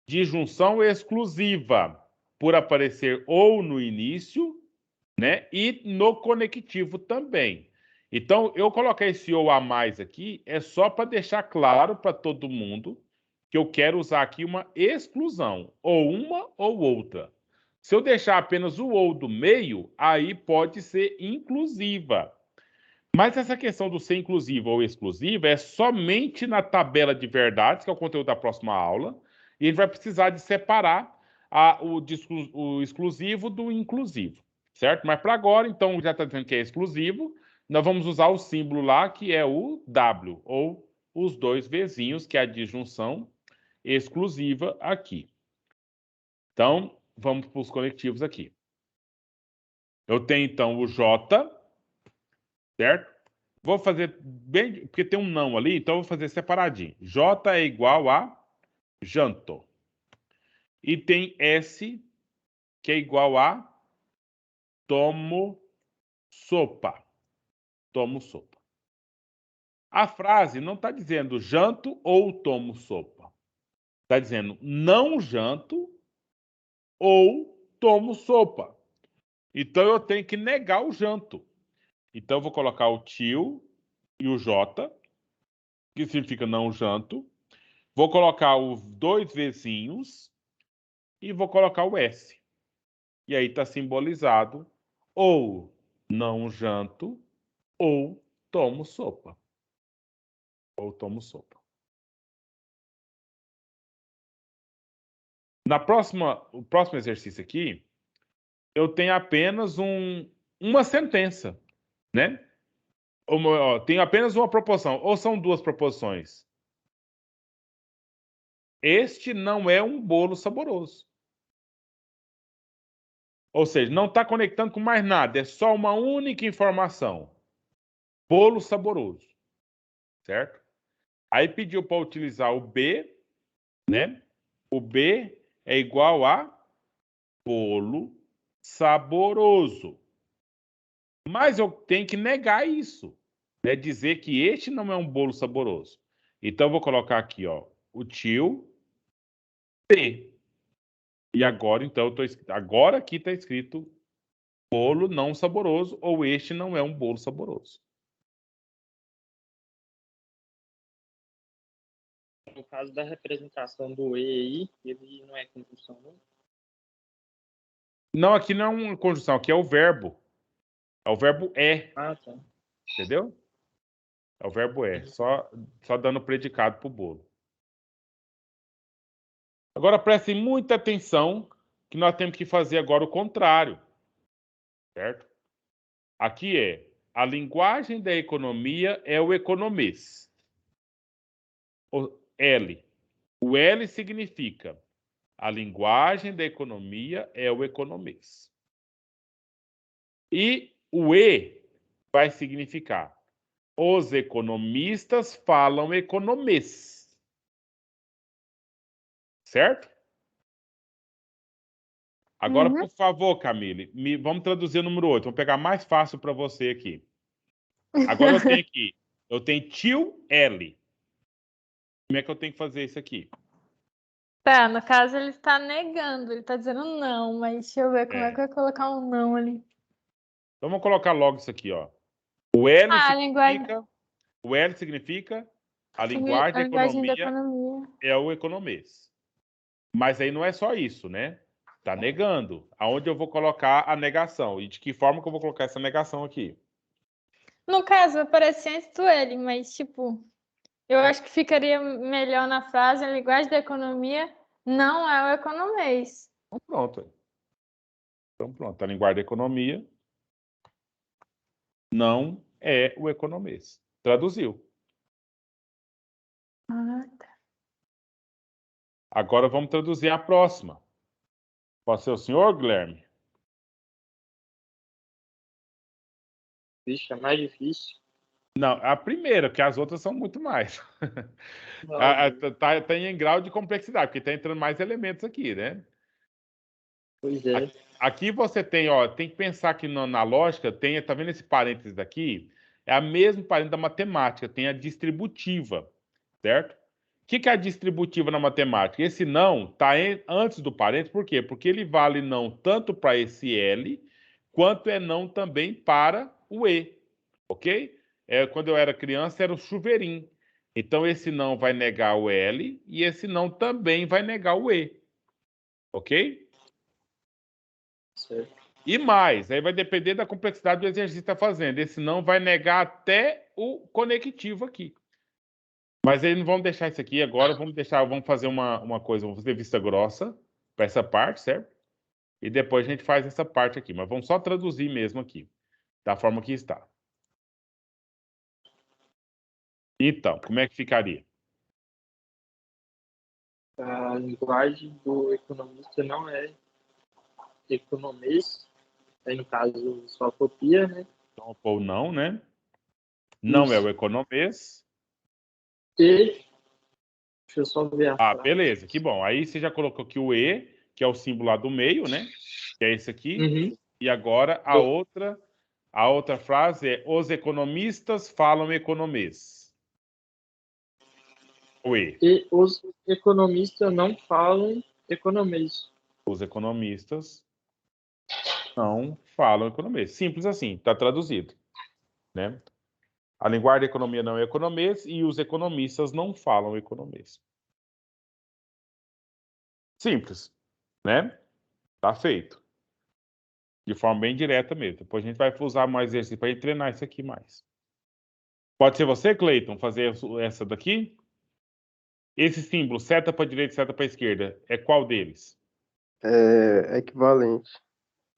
de junção exclusiva, por aparecer ou no início, né? E no conectivo também. Então, eu coloquei esse ou a mais aqui, é só para deixar claro para todo mundo que eu quero usar aqui uma exclusão, ou uma ou outra. Se eu deixar apenas o ou do meio, aí pode ser inclusiva. Mas essa questão do ser inclusiva ou exclusiva é somente na tabela de verdades, que é o conteúdo da próxima aula, e ele vai precisar de separar o exclusivo do inclusivo, certo? Mas para agora, então, já está dizendo que é exclusivo, nós vamos usar o símbolo lá, que é o W, ou os dois Vzinhos, que é a disjunção exclusiva aqui. Então, vamos para os conectivos aqui. Eu tenho, então, o J, certo? Vou fazer bem, porque tem um não ali, então eu vou fazer separadinho. J é igual a janto. E tem S, que é igual a tomo sopa. Tomo sopa. A frase não está dizendo janto ou tomo sopa. Está dizendo não janto ou tomo sopa. Então eu tenho que negar o janto. Então eu vou colocar o tio e o J, que significa não janto. Vou colocar os dois Vzinhos e vou colocar o S. E aí está simbolizado ou não janto ou tomo sopa. Ou tomo sopa. O próximo exercício aqui, eu tenho apenas uma sentença, né? Tenho apenas uma proposição, ou são duas proposições. Este não é um bolo saboroso. Ou seja, não está conectando com mais nada, é só uma única informação. Bolo saboroso, certo? Aí pediu para utilizar o B, né? O B é igual a bolo saboroso. Mas eu tenho que negar isso, né? Dizer que este não é um bolo saboroso. Então eu vou colocar aqui, ó, o tio P. E agora, então, agora aqui está escrito bolo não saboroso, ou este não é um bolo saboroso. no caso da representação do E aí, ele não é conjunção, não? Não, aqui não é uma conjunção, aqui é o verbo. É o verbo é, Ah, tá. entendeu? É o verbo é, só dando predicado pro bolo. Agora prestem muita atenção que nós temos que fazer agora o contrário, certo? Aqui é, a linguagem da economia é o economês. O L. O L significa a linguagem da economia é o economês. E o E vai significar os economistas falam economês. Certo? Agora, por favor, Camille, vamos traduzir o número 8. Vamos pegar mais fácil para você aqui. Agora eu tenho aqui, eu tenho tio L. Como é que eu tenho que fazer isso aqui? Tá, no caso ele está negando, ele está dizendo não, mas deixa eu ver como é que eu vou colocar um não ali. Então vamos colocar logo isso aqui, ó. O L a linguagem significa a linguagem da da economia economia. é o economês. Mas aí não é só isso, né? Tá negando. Aonde eu vou colocar a negação? E de que forma que eu vou colocar essa negação aqui? No caso, aparece antes do ele, mas tipo, eu acho que ficaria melhor na frase a linguagem da economia não é o economês. Então pronto. Então pronto. A linguagem da economia não é o economês. Traduziu. Ah, tá. Agora vamos traduzir a próxima. Pode ser o senhor, Guilherme? Vixe, é mais difícil. Não, a primeira, porque as outras são muito mais. Não, Tá em grau de complexidade, porque está entrando mais elementos aqui, né? pois é. Aqui você tem, ó, tem que pensar que na lógica, tá vendo esse parênteses daqui? É a mesma parênteses da matemática, tem a distributiva, certo? O que é a distributiva na matemática? Esse não está antes do parênteses, por quê? Porque ele vale não tanto para esse L, quanto é não também para o E, ok? Quando eu era criança, era o chuveirinho. Então, esse não vai negar o L e esse não também vai negar o E, ok? Certo. E mais, aí vai depender da complexidade do exercício que está fazendo. Esse não vai negar até o conectivo aqui. Mas aí não vamos deixar isso aqui agora, vamos fazer uma coisa, vamos fazer vista grossa para essa parte, certo? E depois a gente faz essa parte aqui, mas vamos só traduzir mesmo aqui, da forma que está. Então, como é que ficaria? A linguagem do economista não é economês, aí no caso só copia, né? Ou não, né? Não é o Isso. economês. E, deixa eu só ver a frase. Beleza, que bom. Aí você já colocou aqui o E, que é o símbolo lá do meio, né? Que é esse aqui. Uhum. E agora a outra frase é: os economistas falam economês. O E. E os economistas não falam economês. Os economistas não falam economês. Simples assim, está traduzido, né? A linguagem da economia não é economês e os economistas não falam economês. Simples, né? Tá feito. De forma bem direta mesmo. Depois a gente vai usar mais exercício para treinar isso aqui mais. Pode ser você, Cleiton, fazer essa daqui? Esse símbolo, seta para direita e seta para esquerda, é qual deles? É equivalente.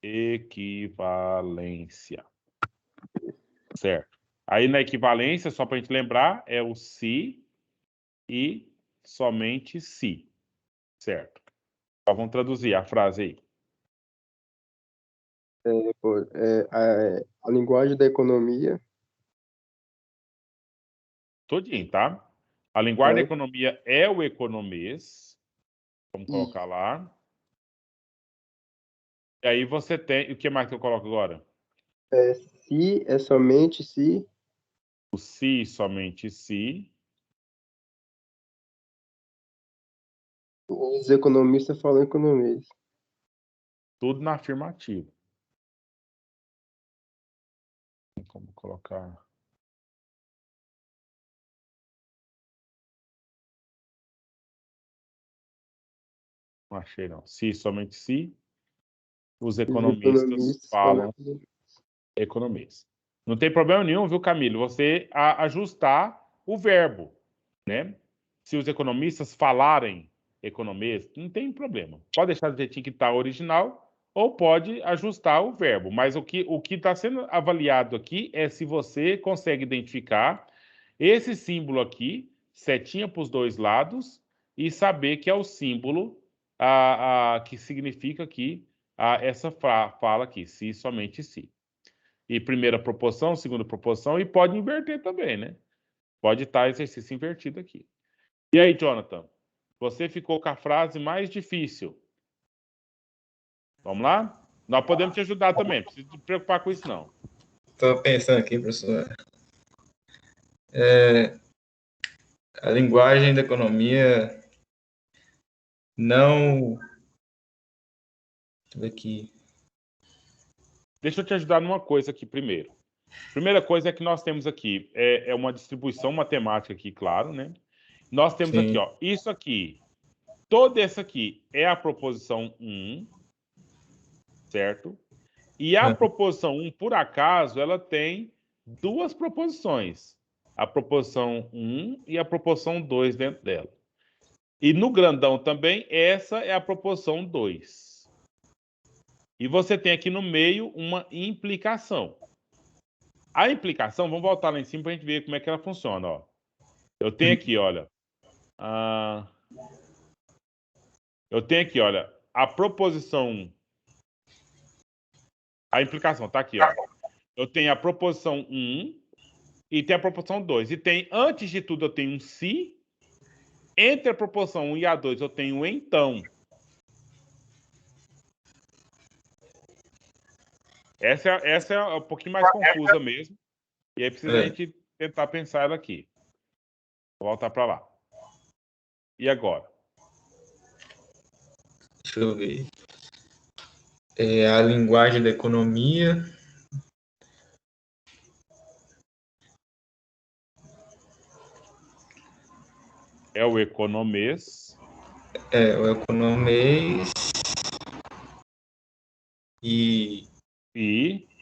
Equivalência. Certo. Aí na equivalência, só para a gente lembrar, é o se e somente se. Certo. Então, vamos traduzir a frase aí. A linguagem da economia. Todinho, tá? A linguagem da Tá? economia é o economês. Vamos colocar lá. E aí você tem. O que mais que eu coloco agora? Se é somente se. O se e somente se. Os economistas falam economês. Tudo na afirmativa. Como colocar. achei não. Se, somente se, os economistas falam economês. Não tem problema nenhum, viu, Camilo? Você ajustar o verbo, né? Se os economistas falarem economês, não tem problema. Pode deixar do jeitinho que está original ou pode ajustar o verbo. Mas o que está sendo avaliado aqui é se você consegue identificar esse símbolo aqui, setinha para os dois lados, e saber que é o símbolo que significa aqui essa fala aqui, se, somente se. E primeira proporção, segunda proporção, e pode inverter também, né? Pode estar exercício invertido aqui. E aí, Jonathan? Você ficou com a frase mais difícil. Vamos lá? Nós podemos te ajudar também, não precisa te preocupar com isso, não. Estou pensando aqui, professor. A linguagem da economia não... Deixa eu ver aqui. Deixa eu te ajudar numa coisa aqui primeiro. Primeira coisa é que nós temos aqui, é uma distribuição matemática aqui, claro, né? Nós temos Sim. aqui, ó, isso aqui, toda essa aqui é a proposição 1, certo? E a proposição 1, por acaso, ela tem duas proposições. A proposição 1 e a proposição 2 dentro dela. E no grandão também, essa é a proposição 2. E você tem aqui no meio uma implicação. A implicação, vamos voltar lá em cima para a gente ver como é que ela funciona. Ó. Eu tenho aqui, olha. Eu tenho aqui, olha, a proposição. A implicação, tá aqui, ó. Eu tenho a proposição 1 e tem a proposição 2. E tem, antes de tudo, eu tenho um se. Entre a proposição 1 e a 2, eu tenho um então. Essa é um pouquinho mais confusa mesmo. E aí precisa a gente tentar pensar ela aqui. Vou voltar para lá. E agora? Deixa eu ver. A linguagem da economia. É o economês. O economês. E,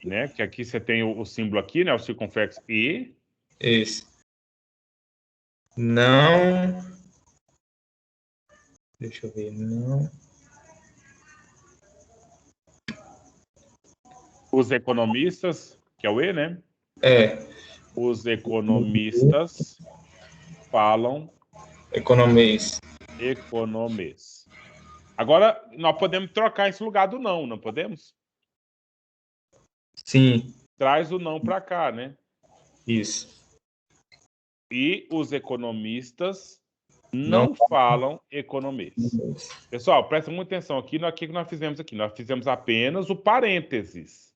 né? Que aqui você tem o símbolo aqui, né? O circunflexo e. Esse. Não. Deixa eu ver. Não. Os economistas, que é o E, né? Os economistas falam economês. Agora, nós podemos trocar esse lugar do não podemos? Sim. Traz o não para cá, né? Isso. E os economistas não falam economês. Pessoal, presta muita atenção aqui no que nós fizemos aqui. Nós fizemos apenas o parênteses,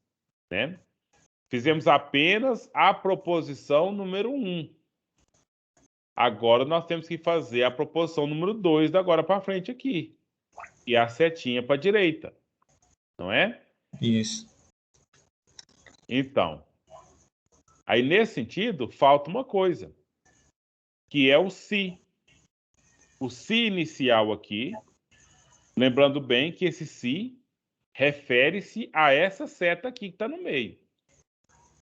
né? Fizemos apenas a proposição número 1. Agora nós temos que fazer a proposição número 2 da agora para frente aqui. E a setinha para a direita. Não é? Isso. Então, aí nesse sentido, falta uma coisa, que é o se. O se inicial aqui, lembrando bem que esse se refere-se a essa seta aqui que está no meio.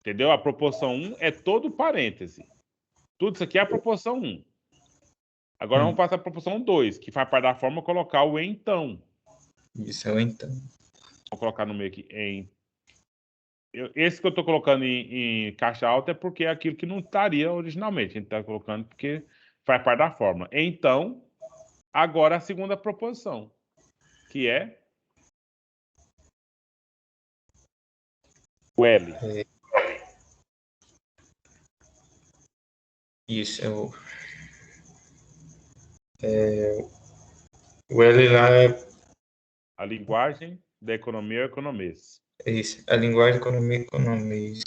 Entendeu? A proporção 1 é todo parêntese. Tudo isso aqui é a proporção 1. Agora vamos passar a proporção 2, que faz parte da forma colocar o então. Isso é o então. Vou colocar no meio aqui. Esse que eu estou colocando em caixa alta é porque é aquilo que não estaria originalmente. A gente está colocando porque faz parte da fórmula. Então, agora a segunda proposição, que é o L. Isso, o L lá é... A linguagem da economia é o economês. Isso, a linguagem da economia é economês.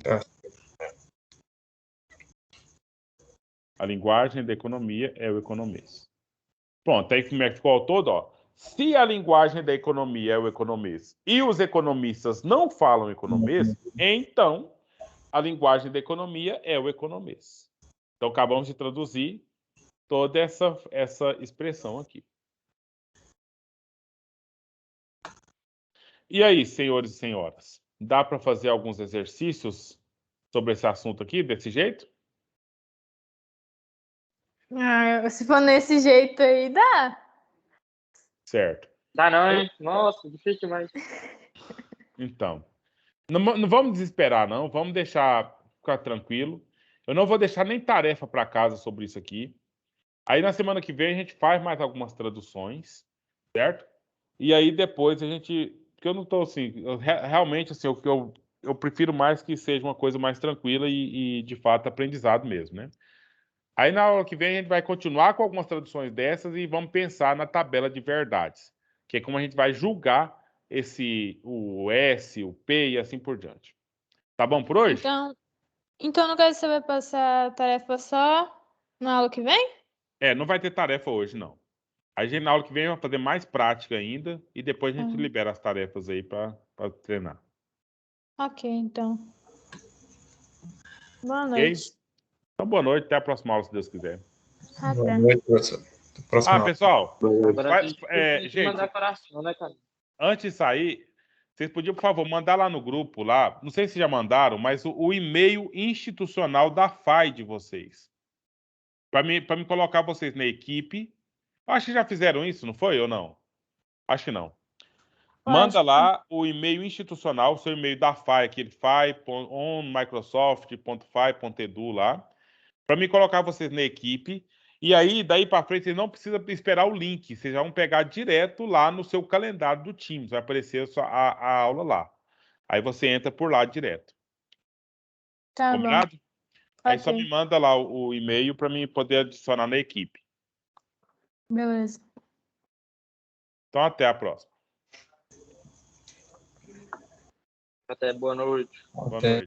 Tá. A linguagem da economia é o economês. Pronto, aí como é que ficou ao todo? Ó. Se a linguagem da economia é o economês e os economistas não falam economês, então a linguagem da economia é o economês. Então acabamos de traduzir toda essa expressão aqui. E aí, senhores e senhoras, dá para fazer alguns exercícios sobre esse assunto aqui, desse jeito? Se for nesse jeito aí, dá. Certo. Dá não, hein? Nossa, difícil demais. Então, não vamos desesperar, não. Vamos deixar ficar tranquilo. Eu não vou deixar nem tarefa para casa sobre isso aqui. Aí na semana que vem a gente faz mais algumas traduções, certo? E aí depois a gente, porque eu não tô assim, realmente assim, o que eu prefiro mais que seja uma coisa mais tranquila e de fato aprendizado mesmo, né? Aí na aula que vem a gente vai continuar com algumas traduções dessas e vamos pensar na tabela de verdades, que é como a gente vai julgar o S, o P e assim por diante. Tá bom por hoje? Então no caso você vai passar a tarefa só na aula que vem? Não vai ter tarefa hoje, não. A gente na aula que vem vai fazer mais prática ainda e depois a gente libera as tarefas aí para treinar. Ok, então. Boa Ok? noite. Então, boa noite. Até a próxima aula, se Deus quiser. Boa Até. noite, professor. Até a próxima aula. Pessoal, Agora a gente tem que gente, mandar coração, né, cara? antes de sair, vocês podiam, por favor, mandar lá no grupo, lá, não sei se já mandaram, mas o e-mail institucional da FAI de vocês. Para me colocar vocês na equipe. Acho que já fizeram isso, não foi ou não? Acho que não. Manda lá o e-mail institucional, o seu e-mail da FAI, aquele fai.onmicrosoft.fai.edu lá, para me colocar vocês na equipe. E aí, daí para frente, vocês não precisam esperar o link, vocês já vão pegar direto lá no seu calendário do Teams, vai aparecer a aula lá. Aí você entra por lá direto. Tá Combinado? bom. Aí só Ok. me manda lá o e-mail para mim poder adicionar na equipe. Beleza. Então, até a próxima. Até boa noite. Boa Até. noite.